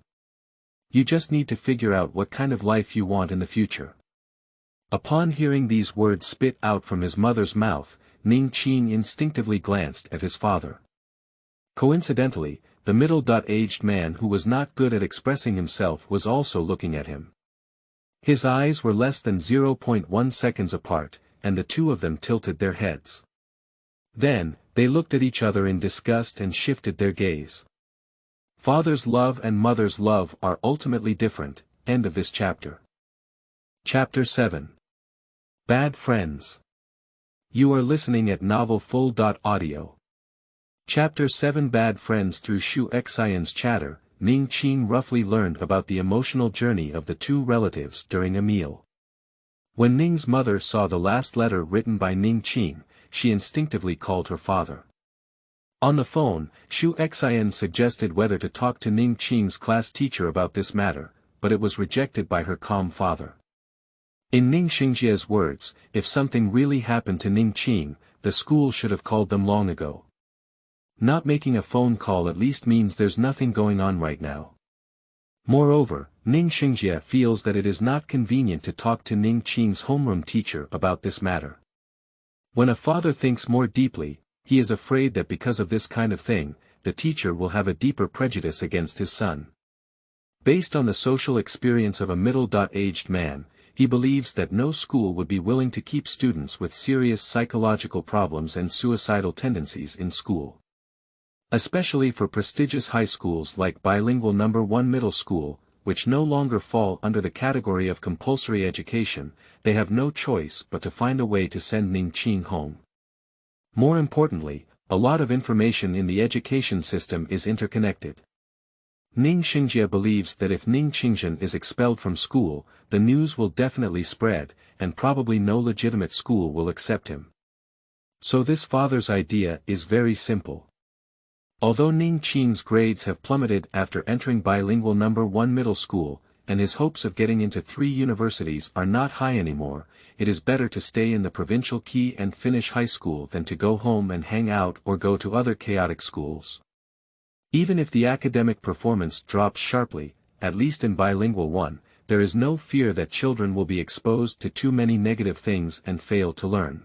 Speaker 1: You just need to figure out what kind of life you want in the future. Upon hearing these words spit out from his mother's mouth, Ning Qing instinctively glanced at his father. Coincidentally, the middle-aged man who was not good at expressing himself was also looking at him. His eyes were less than 0.1 seconds apart, and the two of them tilted their heads. Then, they looked at each other in disgust and shifted their gaze. Father's love and mother's love are ultimately different. End of this chapter. Chapter 7. Bad Friends. You are listening at novelfull.audio. Chapter 7. Bad Friends. Through Xu Xian's chatter, Ning Qing roughly learned about the emotional journey of the two relatives during a meal. When Ning's mother saw the last letter written by Ning Qing, she instinctively called her father. On the phone, Xu Xian suggested whether to talk to Ning Qing's class teacher about this matter, but it was rejected by her calm father. In Ning Xingjia's words, if something really happened to Ning Qing, the school should have called them long ago. Not making a phone call at least means there's nothing going on right now. Moreover, Ning Xingjia feels that it is not convenient to talk to Ning Qing's homeroom teacher about this matter. When a father thinks more deeply, he is afraid that because of this kind of thing, the teacher will have a deeper prejudice against his son. Based on the social experience of a middle-aged man, he believes that no school would be willing to keep students with serious psychological problems and suicidal tendencies in school. Especially for prestigious high schools like Bilingual No. 1 Middle School, which no longer fall under the category of compulsory education, they have no choice but to find a way to send Ning Qing home. More importantly, a lot of information in the education system is interconnected. Ning Xingjia believes that if Ning Qingjian is expelled from school, the news will definitely spread, and probably no legitimate school will accept him. So this father's idea is very simple. Although Ning Qing's grades have plummeted after entering Bilingual No. 1 Middle School, and his hopes of getting into 3 universities are not high anymore, it is better to stay in the provincial key and finish high school than to go home and hang out or go to other chaotic schools. Even if the academic performance drops sharply, at least in Bilingual 1, there is no fear that children will be exposed to too many negative things and fail to learn.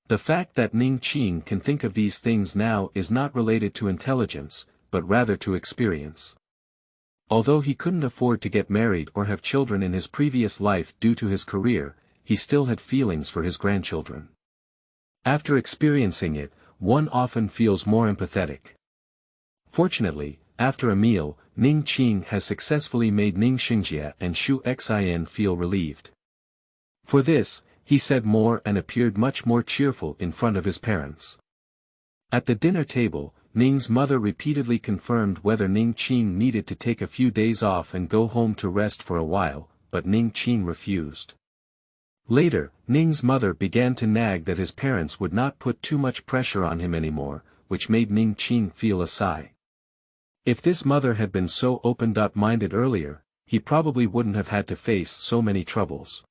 Speaker 1: The fact that Ning Qing can think of these things now is not related to intelligence, but rather to experience. Although he couldn't afford to get married or have children in his previous life due to his career, he still had feelings for his grandchildren. After experiencing it, one often feels more empathetic. Fortunately, after a meal, Ning Qing has successfully made Ning Xingjia and Xu Xian feel relieved. For this, he said more and appeared much more cheerful in front of his parents. At the dinner table, Ning's mother repeatedly confirmed whether Ning Qing needed to take a few days off and go home to rest for a while, but Ning Qing refused. Later, Ning's mother began to nag that his parents would not put too much pressure on him anymore, which made Ning Qing feel a sigh. If this mother had been so open-minded earlier, he probably wouldn't have had to face so many troubles.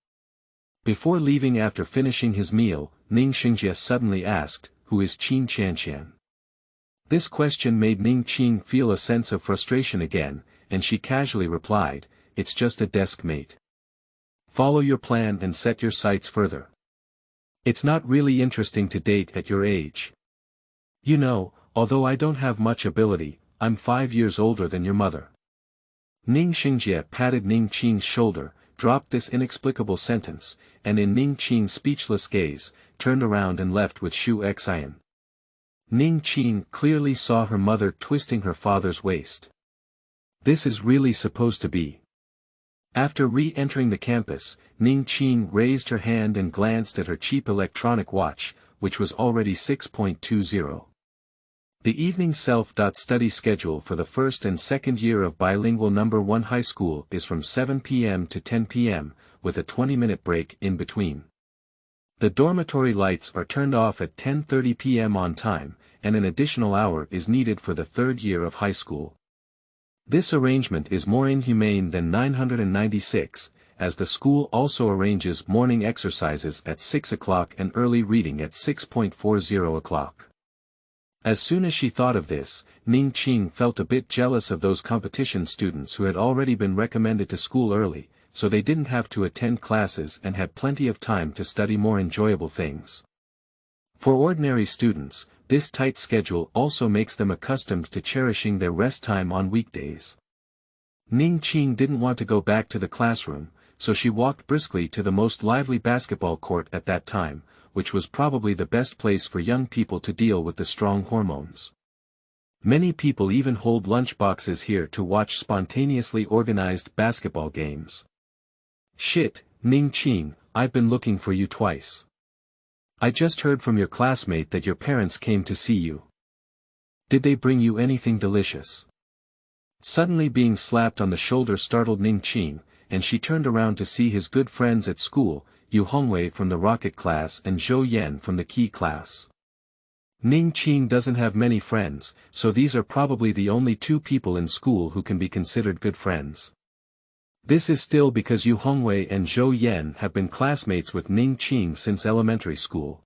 Speaker 1: Before leaving after finishing his meal, Ning Xingjia suddenly asked, "Who is Qin Qianqian?" This question made Ning Qing feel a sense of frustration again, and she casually replied, "It's just a desk mate. Follow your plan and set your sights further. It's not really interesting to date at your age. You know, although I don't have much ability, I'm 5 years older than your mother." Ning Xingjia patted Ning Qing's shoulder, dropped this inexplicable sentence, and in Ning Qing's speechless gaze, turned around and left with Xu Xian. Ning Qing clearly saw her mother twisting her father's waist. This is really supposed to be. After re-entering the campus, Ning Qing raised her hand and glanced at her cheap electronic watch, which was already 6:20. The evening self-study schedule for the first and second year of Bilingual No. 1 High School is from 7 p.m. to 10 p.m., with a 20-minute break in between. The dormitory lights are turned off at 10:30 p.m. on time, and an additional hour is needed for the third year of high school. This arrangement is more inhumane than 996, as the school also arranges morning exercises at 6 o'clock and early reading at 6:40 o'clock. As soon as she thought of this, Ning Qing felt a bit jealous of those competition students who had already been recommended to school early, so they didn't have to attend classes and had plenty of time to study more enjoyable things. For ordinary students, this tight schedule also makes them accustomed to cherishing their rest time on weekdays. Ning Qing didn't want to go back to the classroom, so she walked briskly to the most lively basketball court at that time, which was probably the best place for young people to deal with the strong hormones. Many people even hold lunchboxes here to watch spontaneously organized basketball games. Shit, Ning Qing, I've been looking for you twice. I just heard from your classmate that your parents came to see you. Did they bring you anything delicious? Suddenly being slapped on the shoulder startled Ning Qing, and she turned around to see his good friends at school, Yu Hongwei from the rocket class and Zhou Yan from the key class. Ning Qing doesn't have many friends, so these are probably the only two people in school who can be considered good friends. This is still because Yu Hongwei and Zhou Yan have been classmates with Ning Qing since elementary school.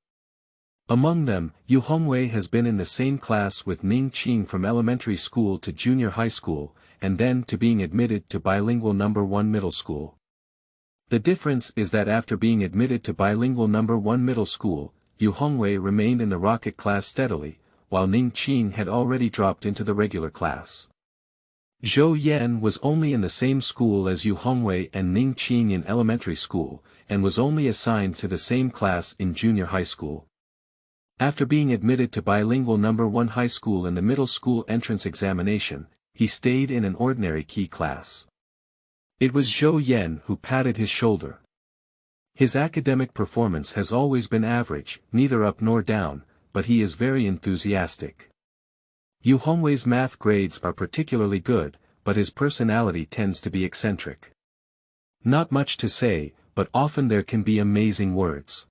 Speaker 1: Among them, Yu Hongwei has been in the same class with Ning Qing from elementary school to junior high school, and then to being admitted to bilingual number 1 middle school. The difference is that after being admitted to bilingual number 1 middle school, Yu Hongwei remained in the rocket class steadily, while Ning Qing had already dropped into the regular class. Zhou Yan was only in the same school as Yu Hongwei and Ning Qing in elementary school, and was only assigned to the same class in junior high school. After being admitted to bilingual number 1 high school in the middle school entrance examination, he stayed in an ordinary key class. It was Zhou Yan who patted his shoulder. His academic performance has always been average, neither up nor down, but he is very enthusiastic. Yu Hongwei's math grades are particularly good, but his personality tends to be eccentric. Not much to say, but often there can be amazing words.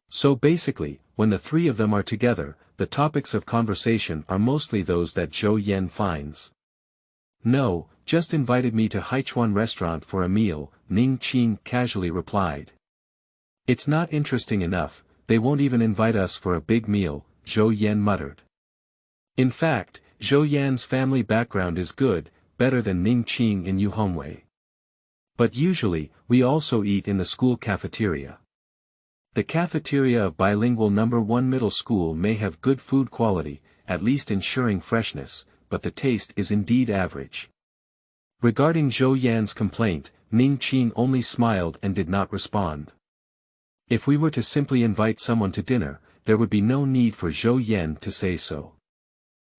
Speaker 1: So basically, when the three of them are together, the topics of conversation are mostly those that Zhou Yan finds. No, just invited me to Haichuan restaurant for a meal, Ning Qing casually replied. It's not interesting enough, they won't even invite us for a big meal, Zhou Yan muttered. In fact, Zhou Yan's family background is good, better than Ning Qing and Yu Hongwei. But usually, we also eat in the school cafeteria. The cafeteria of bilingual number 1 middle school may have good food quality, at least ensuring freshness, but the taste is indeed average. Regarding Zhou Yan's complaint, Ning Qing only smiled and did not respond. If we were to simply invite someone to dinner, there would be no need for Zhou Yan to say so.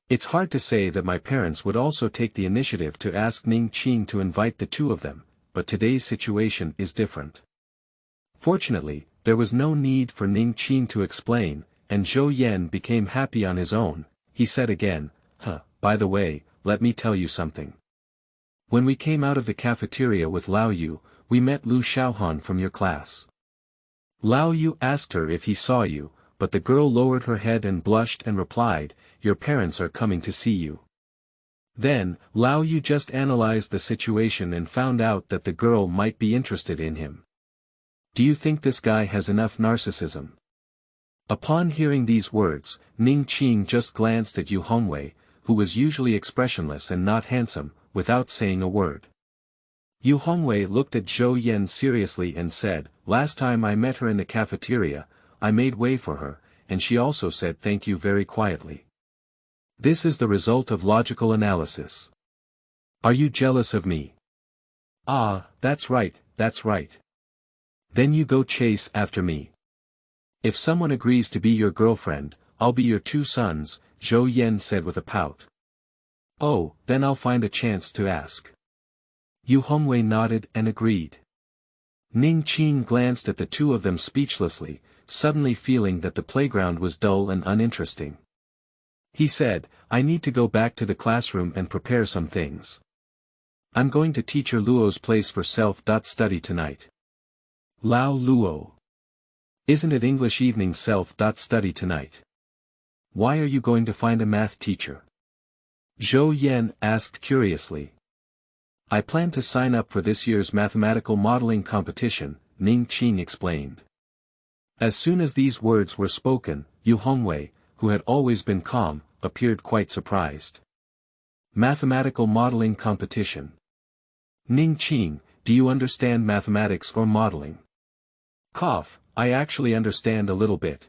Speaker 1: It's hard to say that my parents would also take the initiative to ask Ning Qing to invite the two of them, but today's situation is different. Fortunately, there was no need for Ning Qing to explain, and Zhou Yan became happy on his own. He said again, by the way, let me tell you something. When we came out of the cafeteria with Lao Yu, we met Lu Xiaohan from your class. Lao Yu asked her if he saw you, but the girl lowered her head and blushed and replied, your parents are coming to see you. Then, Lao Yu just analyzed the situation and found out that the girl might be interested in him. Do you think this guy has enough narcissism? Upon hearing these words, Ning Qing just glanced at Yu Hongwei, who was usually expressionless and not handsome, without saying a word. Yu Hongwei looked at Zhou Yan seriously and said, last time I met her in the cafeteria, I made way for her, and she also said thank you very quietly. This is the result of logical analysis. Are you jealous of me? Ah, that's right, that's right. Then you go chase after me. If someone agrees to be your girlfriend, I'll be your two sons, Zhou Yan said with a pout. Oh, then I'll find a chance to ask. Yu Hongwei nodded and agreed. Ning Qing glanced at the two of them speechlessly, suddenly feeling that the playground was dull and uninteresting. He said, I need to go back to the classroom and prepare some things. I'm going to teacher Luo's place for self-study tonight. Lao Luo. Isn't it English evening self-study tonight? Why are you going to find a math teacher? Zhou Yan asked curiously. I plan to sign up for this year's mathematical modeling competition, Ning Qing explained. As soon as these words were spoken, Yu Hongwei, who had always been calm, appeared quite surprised. Mathematical modeling competition. Ning Qing, do you understand mathematics or modeling? Cough, I actually understand a little bit.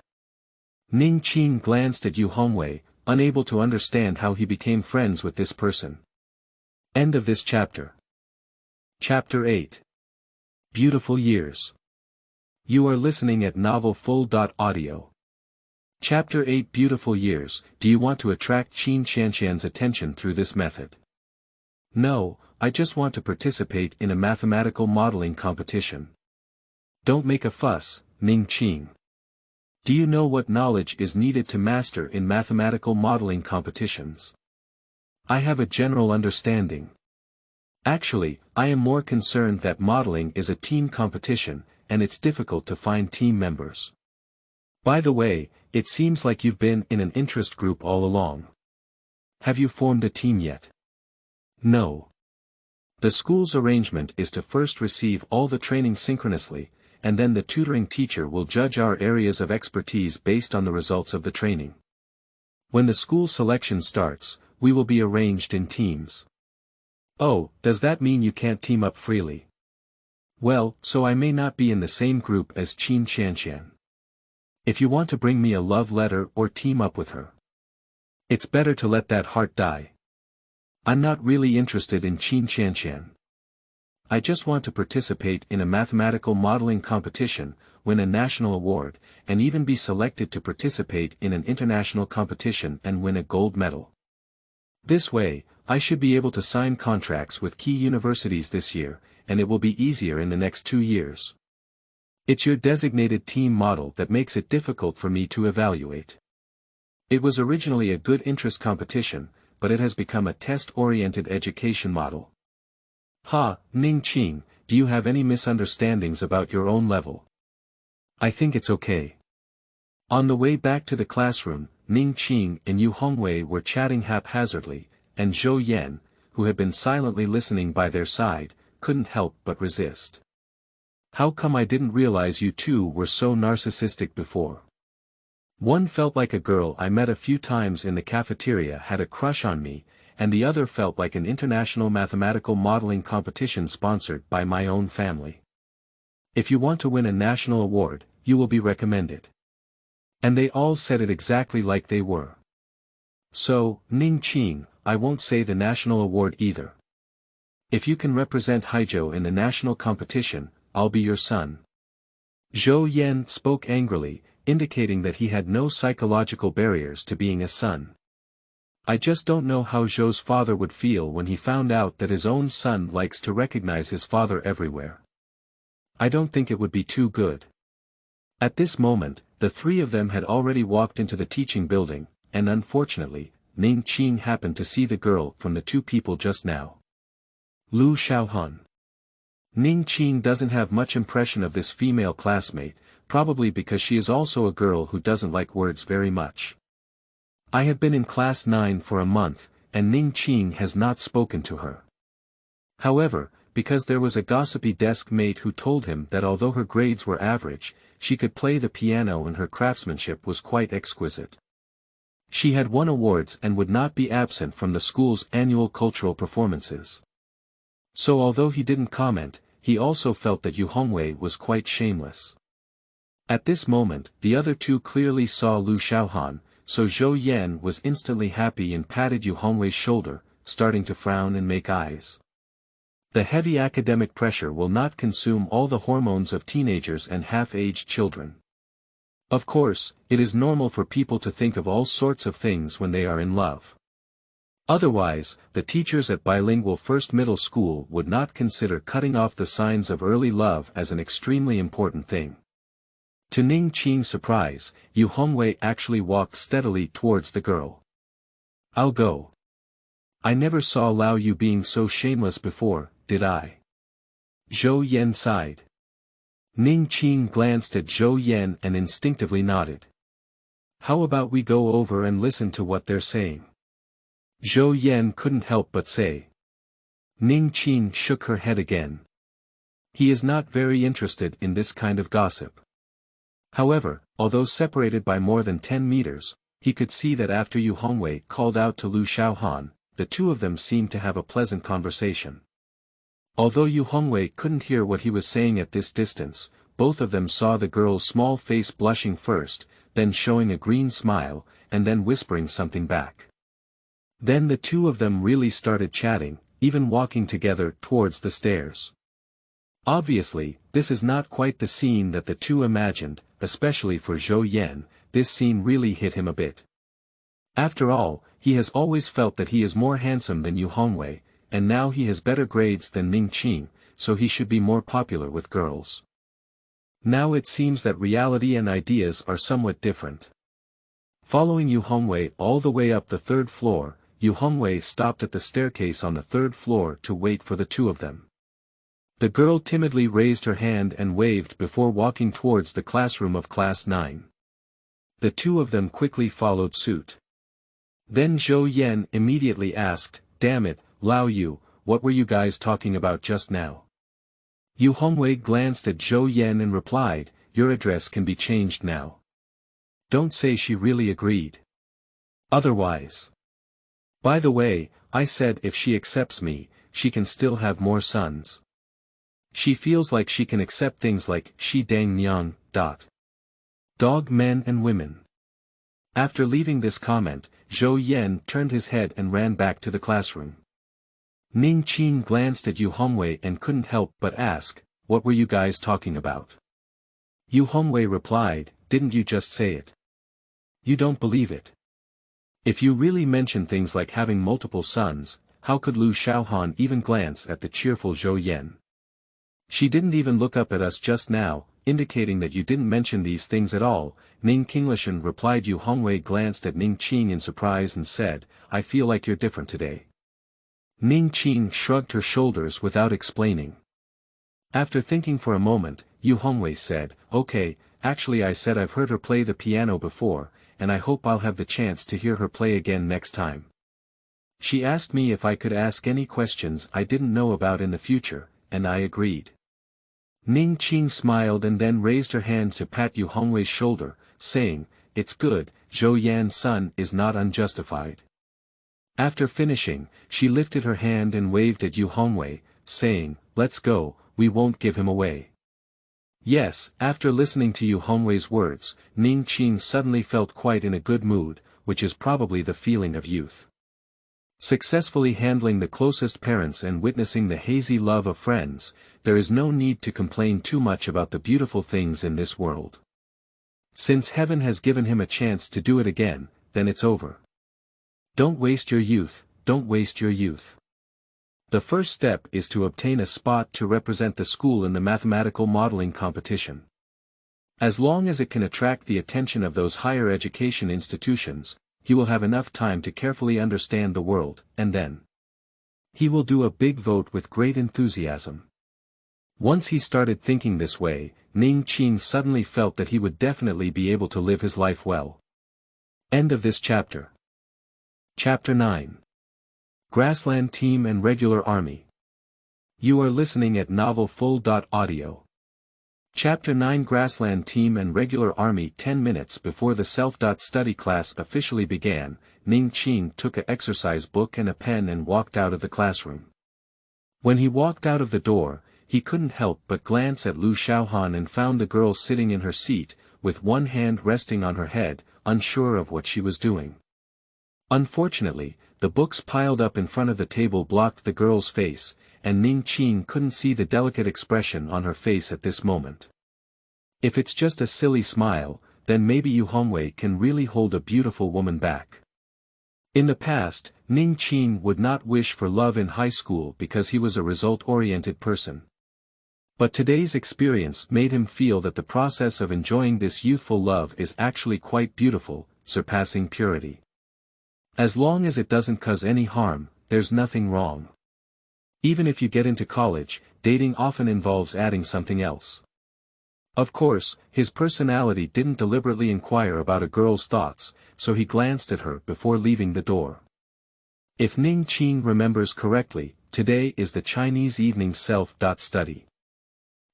Speaker 1: Ning Qing glanced at Yu Hongwei, unable to understand how he became friends with this person. End of this chapter. Chapter 8. Beautiful Years. You are listening at novelfull.audio. Chapter 8 Beautiful Years. Do you want to attract Qin Qianqian's attention through this method? No, I just want to participate in a mathematical modeling competition. Don't make a fuss, Ning Qing. Do you know what knowledge is needed to master in mathematical modeling competitions? I have a general understanding. Actually, I am more concerned that modeling is a team competition, and it's difficult to find team members. By the way, it seems like you've been in an interest group all along. Have you formed a team yet? No. The school's arrangement is to first receive all the training synchronously, and then the tutoring teacher will judge our areas of expertise based on the results of the training. When the school selection starts, we will be arranged in teams. Oh, does that mean you can't team up freely? Well, so I may not be in the same group as Qin Qianqian. If you want to bring me a love letter or team up with her, it's better to let that heart die. I'm not really interested in Qin Qianqian. I just want to participate in a mathematical modeling competition, win a national award, and even be selected to participate in an international competition and win a gold medal. This way, I should be able to sign contracts with key universities this year, and it will be easier in the next 2 years. It's your designated team model that makes it difficult for me to evaluate. It was originally a good interest competition, but it has become a test-oriented education model. Ning Qing, do you have any misunderstandings about your own level? I think it's okay. On the way back to the classroom, Ning Qing and Yu Hongwei were chatting haphazardly, and Zhou Yan, who had been silently listening by their side, couldn't help but resist. How come I didn't realize you two were so narcissistic before? One felt like a girl I met a few times in the cafeteria had a crush on me, and the other felt like an international mathematical modeling competition sponsored by my own family. If you want to win a national award, you will be recommended. And they all said it exactly like they were. So, Ning Qing, I won't say the national award either. If you can represent Haizhou in the national competition, I'll be your son. Zhou Yan spoke angrily, indicating that he had no psychological barriers to being a son. I just don't know how Zhou's father would feel when he found out that his own son likes to recognize his father everywhere. I don't think it would be too good. At this moment, the three of them had already walked into the teaching building, and unfortunately, Ning Qing happened to see the girl from the two people just now. Lu Xiaohan. Ning Qing doesn't have much impression of this female classmate, probably because she is also a girl who doesn't like words very much. I have been in class 9 for a month, and Ning Qing has not spoken to her. However, because there was a gossipy desk mate who told him that although her grades were average, she could play the piano and her craftsmanship was quite exquisite. She had won awards and would not be absent from the school's annual cultural performances. So although he didn't comment, he also felt that Yu Hongwei was quite shameless. At this moment, the other two clearly saw Lu Xiaohan, so Zhou Yan was instantly happy and patted Yu Hongwei's shoulder, starting to frown and make eyes. The heavy academic pressure will not consume all the hormones of teenagers and half-aged children. Of course, it is normal for people to think of all sorts of things when they are in love. Otherwise, the teachers at bilingual first middle school would not consider cutting off the signs of early love as an extremely important thing. To Ning Qing's surprise, Yu Hongwei actually walked steadily towards the girl. I'll go. I never saw Lao Yu being so shameless before, did I? Zhou Yan sighed. Ning Qing glanced at Zhou Yan and instinctively nodded. How about we go over and listen to what they're saying? Zhou Yan couldn't help but say. Ning Qing shook her head again. He is not very interested in this kind of gossip. However, although separated by more than 10 meters, he could see that after Yu Hongwei called out to Lu Xiaohan, the two of them seemed to have a pleasant conversation. Although Yu Hongwei couldn't hear what he was saying at this distance, both of them saw the girl's small face blushing first, then showing a green smile, and then whispering something back. Then the two of them really started chatting, even walking together towards the stairs. Obviously, this is not quite the scene that the two imagined, especially for Zhou Yan, this scene really hit him a bit. After all, he has always felt that he is more handsome than Yu Hongwei, and now he has better grades than Ning Qing, so he should be more popular with girls. Now it seems that reality and ideas are somewhat different. Following Yu Hongwei all the way up the third floor, Yu Hongwei stopped at the staircase on the third floor to wait for the two of them. The girl timidly raised her hand and waved before walking towards the classroom of Class 9. The two of them quickly followed suit. Then Zhou Yan immediately asked, "Damn it, Lao Yu, what were you guys talking about just now?" Yu Hongwei glanced at Zhou Yan and replied, "Your address can be changed now." Don't say she really agreed. Otherwise. By the way, I said if she accepts me, she can still have more sons. She feels like she can accept things like Shi Dang Nyang, dog men and women. After leaving this comment, Zhou Yan turned his head and ran back to the classroom. Ning Qing glanced at Yu Hongwei and couldn't help but ask, "What were you guys talking about?" Yu Hongwei replied, "Didn't you just say it? You don't believe it. If you really mention things like having multiple sons, how could Lu Xiaohan even glance at the cheerful Zhou Yan? She didn't even look up at us just now, indicating that you didn't mention these things at all." Ning Qinglishan replied. Yu Hongwei glanced at Ning Qing in surprise and said, "I feel like you're different today." Ning Qing shrugged her shoulders without explaining. After thinking for a moment, Yu Hongwei said, "Okay, actually I said I've heard her play the piano before, and I hope I'll have the chance to hear her play again next time. She asked me if I could ask any questions I didn't know about in the future, and I agreed." Ning Qing smiled and then raised her hand to pat Yu Hongwei's shoulder, saying, "It's good, Zhou Yan's son is not unjustified." After finishing, she lifted her hand and waved at Yu Hongwei, saying, "Let's go, we won't give him away." Yes, after listening to Yu Hongwei's words, Ning Qing suddenly felt quite in a good mood, which is probably the feeling of youth. Successfully handling the closest parents and witnessing the hazy love of friends, there is no need to complain too much about the beautiful things in this world. Since heaven has given him a chance to do it again, then it's over. Don't waste your youth, don't waste your youth. The first step is to obtain a spot to represent the school in the mathematical modeling competition. As long as it can attract the attention of those higher education institutions, he will have enough time to carefully understand the world, and then he will do a big vote with great enthusiasm. Once he started thinking this way, Ning Qing suddenly felt that he would definitely be able to live his life well. End of this chapter. Chapter 9. Grassland Team and Regular Army. You are listening at novelfull.audio. Chapter 9. Grassland Team and Regular Army. 10 minutes before the self-study class officially began, Ning Qing took an exercise book and a pen and walked out of the classroom. When he walked out of the door, he couldn't help but glance at Lu Xiaohan and found the girl sitting in her seat, with one hand resting on her head, unsure of what she was doing. Unfortunately, the books piled up in front of the table blocked the girl's face, and Ning Qing couldn't see the delicate expression on her face at this moment. If it's just a silly smile, then maybe Yu Hongwei can really hold a beautiful woman back. In the past, Ning Qing would not wish for love in high school because he was a result-oriented person. But today's experience made him feel that the process of enjoying this youthful love is actually quite beautiful, surpassing purity. As long as it doesn't cause any harm, there's nothing wrong. Even if you get into college, dating often involves adding something else. Of course, his personality didn't deliberately inquire about a girl's thoughts, so he glanced at her before leaving the door. If Ning Qing remembers correctly, today is the Chinese evening self-study.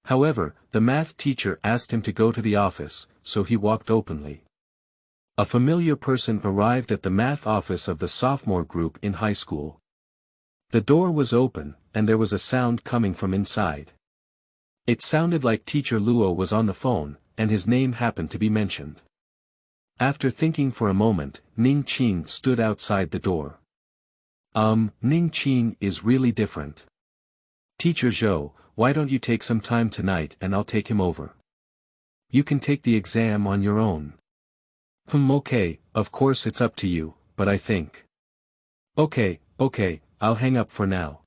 Speaker 1: However, the math teacher asked him to go to the office, so he walked openly. A familiar person arrived at the math office of the sophomore group in high school. The door was open, and there was a sound coming from inside. It sounded like Teacher Luo was on the phone, and his name happened to be mentioned. After thinking for a moment, Ning Qing stood outside the door. Ning Qing is really different. Teacher Zhou, why don't you take some time tonight and I'll take him over. You can take the exam on your own. Okay, of course it's up to you, but I think. Okay, I'll hang up for now.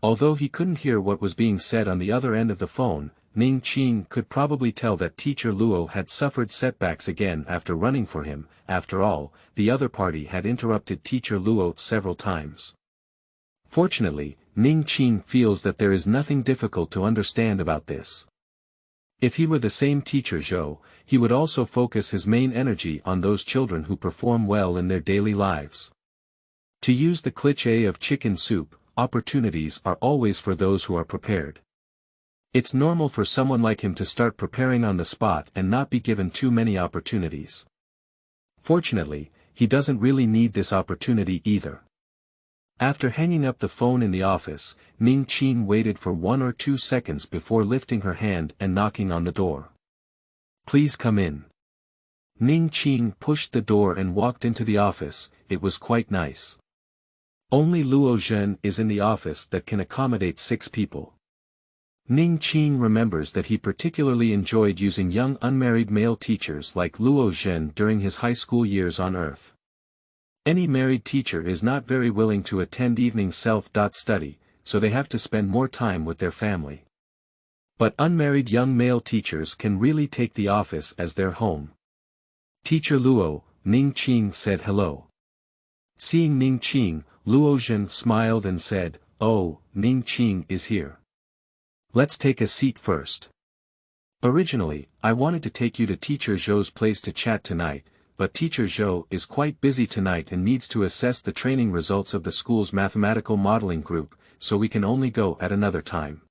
Speaker 1: Although he couldn't hear what was being said on the other end of the phone, Ning Qing could probably tell that Teacher Luo had suffered setbacks again after running for him. After all, the other party had interrupted Teacher Luo several times. Fortunately, Ning Qing feels that there is nothing difficult to understand about this. If he were the same Teacher Zhou, he would also focus his main energy on those children who perform well in their daily lives. To use the cliché of chicken soup, opportunities are always for those who are prepared. It's normal for someone like him to start preparing on the spot and not be given too many opportunities. Fortunately, he doesn't really need this opportunity either. After hanging up the phone in the office, Ning Qing waited for 1 or 2 seconds before lifting her hand and knocking on the door. Please come in. Ning Qing pushed the door and walked into the office. It was quite nice. Only Luo Zhen is in the office that can accommodate 6 people. Ning Qing remembers that he particularly enjoyed using young unmarried male teachers like Luo Zhen during his high school years on Earth. Any married teacher is not very willing to attend evening self-study, so they have to spend more time with their family. But unmarried young male teachers can really take the office as their home. Teacher Luo, Ning Qing said hello. Seeing Ning Qing, Luo Zhen smiled and said, "Oh, Ning Qing is here. Let's take a seat first. Originally, I wanted to take you to Teacher Zhou's place to chat tonight, but Teacher Zhou is quite busy tonight and needs to assess the training results of the school's mathematical modeling group, so we can only go at another time.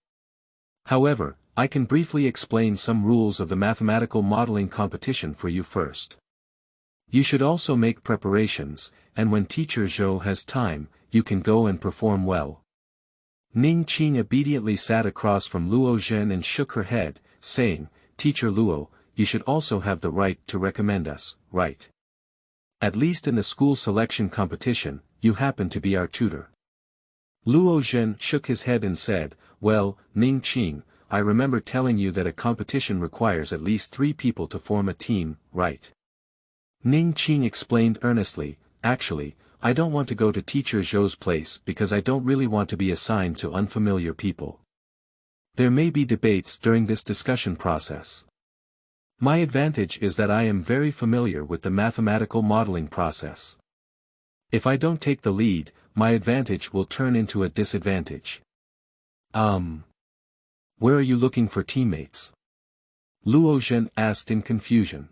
Speaker 1: However, I can briefly explain some rules of the mathematical modeling competition for you first. You should also make preparations, and when Teacher Zhou has time, you can go and perform well." Ning Qing obediently sat across from Luo Zhen and shook her head, saying, "Teacher Luo, you should also have the right to recommend us, right? At least in the school selection competition, you happen to be our tutor." Luo Zhen shook his head and said, "Well, Ning Qing, I remember telling you that a competition requires at least 3 people to form a team, right?" Ning Qing explained earnestly, "Actually, I don't want to go to Teacher Zhou's place because I don't really want to be assigned to unfamiliar people. There may be debates during this discussion process. My advantage is that I am very familiar with the mathematical modeling process. If I don't take the lead, my advantage will turn into a disadvantage." Where are you looking for teammates?" Luo Zhen asked in confusion.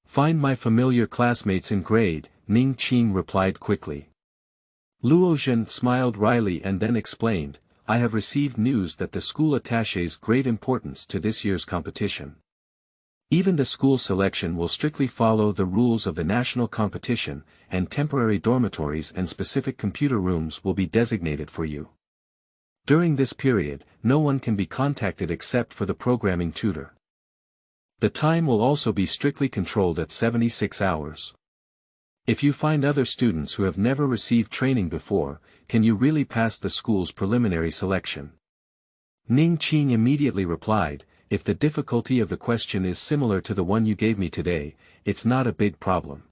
Speaker 1: "Find my familiar classmates in grade," Ning Qing replied quickly. Luo Zhen smiled wryly and then explained, "I have received news that the school attaches great importance to this year's competition. Even the school selection will strictly follow the rules of the national competition, and temporary dormitories and specific computer rooms will be designated for you. During this period, no one can be contacted except for the programming tutor. The time will also be strictly controlled at 76 hours. If you find other students who have never received training before, can you really pass the school's preliminary selection?" Ning Qing immediately replied, "If the difficulty of the question is similar to the one you gave me today, it's not a big problem.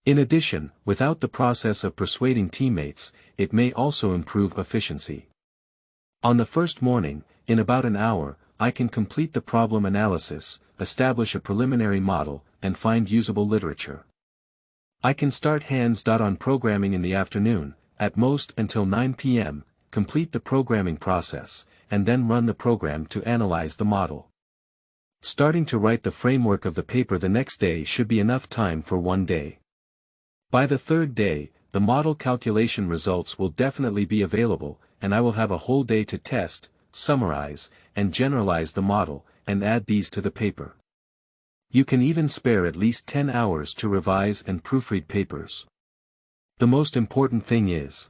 Speaker 1: In addition, without the process of persuading teammates, it may also improve efficiency. On the first morning, in about an hour, I can complete the problem analysis, establish a preliminary model, and find usable literature. I can start hands-on programming in the afternoon, at most until 9 p.m., complete the programming process, and then run the program to analyze the model. Starting to write the framework of the paper the next day should be enough time for 1 day. By the 3rd day, the model calculation results will definitely be available, and I will have a whole day to test, summarize, and generalize the model, and add these to the paper. You can even spare at least 10 hours to revise and proofread papers. The most important thing is..."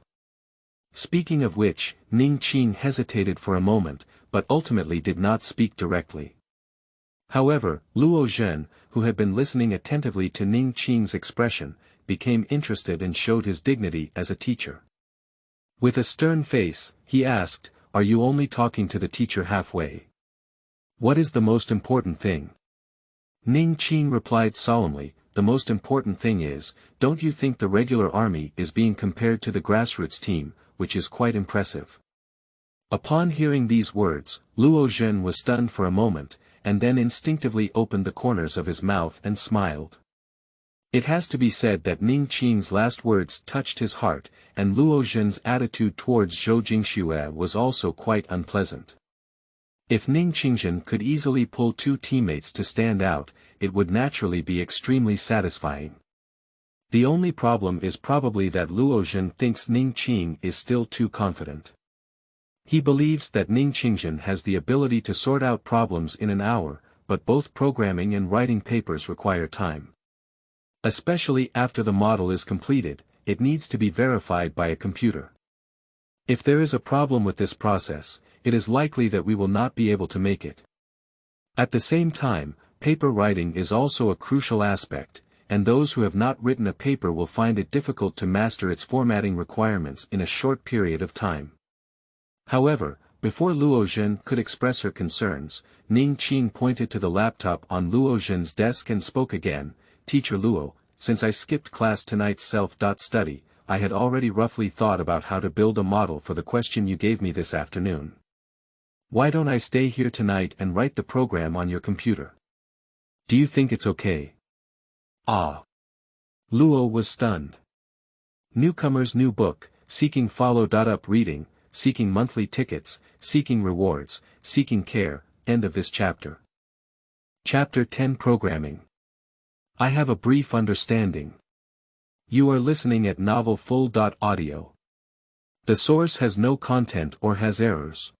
Speaker 1: Speaking of which, Ning Qing hesitated for a moment, but ultimately did not speak directly. However, Luo Zhen, who had been listening attentively to Ning Qing's expression, became interested and showed his dignity as a teacher. With a stern face, he asked, "Are you only talking to the teacher halfway? What is the most important thing?" Ning Qing replied solemnly, the most important thing is, don't you think the regular army is being compared to the grassroots team, which is quite impressive. Upon hearing these words, Luo Zhen was stunned for a moment, and then instinctively opened the corners of his mouth and smiled. It has to be said that Ning Qing's last words touched his heart, and Luo Zhen's attitude towards Zhou Jingxue was also quite unpleasant. If Ning Qing could easily pull two teammates to stand out, it would naturally be extremely satisfying. The only problem is probably that Luo Zhen thinks Ning Qing is still too confident. He believes that Ning Qing has the ability to sort out problems in an hour, but both programming and writing papers require time. Especially after the model is completed, it needs to be verified by a computer. If there is a problem with this process, it is likely that we will not be able to make it. At the same time, paper writing is also a crucial aspect, and those who have not written a paper will find it difficult to master its formatting requirements in a short period of time. However, before Luo Zhen could express her concerns, Ning Qing pointed to the laptop on Luo Zhen's desk and spoke again. "Teacher Luo, since I skipped class tonight's self-study, I had already roughly thought about how to build a model for the question you gave me this afternoon. Why don't I stay here tonight and write the program on your computer? Do you think it's okay?" Ah! Luo was stunned. Newcomer's new book, seeking follow-up reading, seeking monthly tickets, seeking rewards, seeking care, end of this chapter. Chapter 10 Programming. I have a brief understanding. You are listening at novelfull.audio. The source has no content or has errors.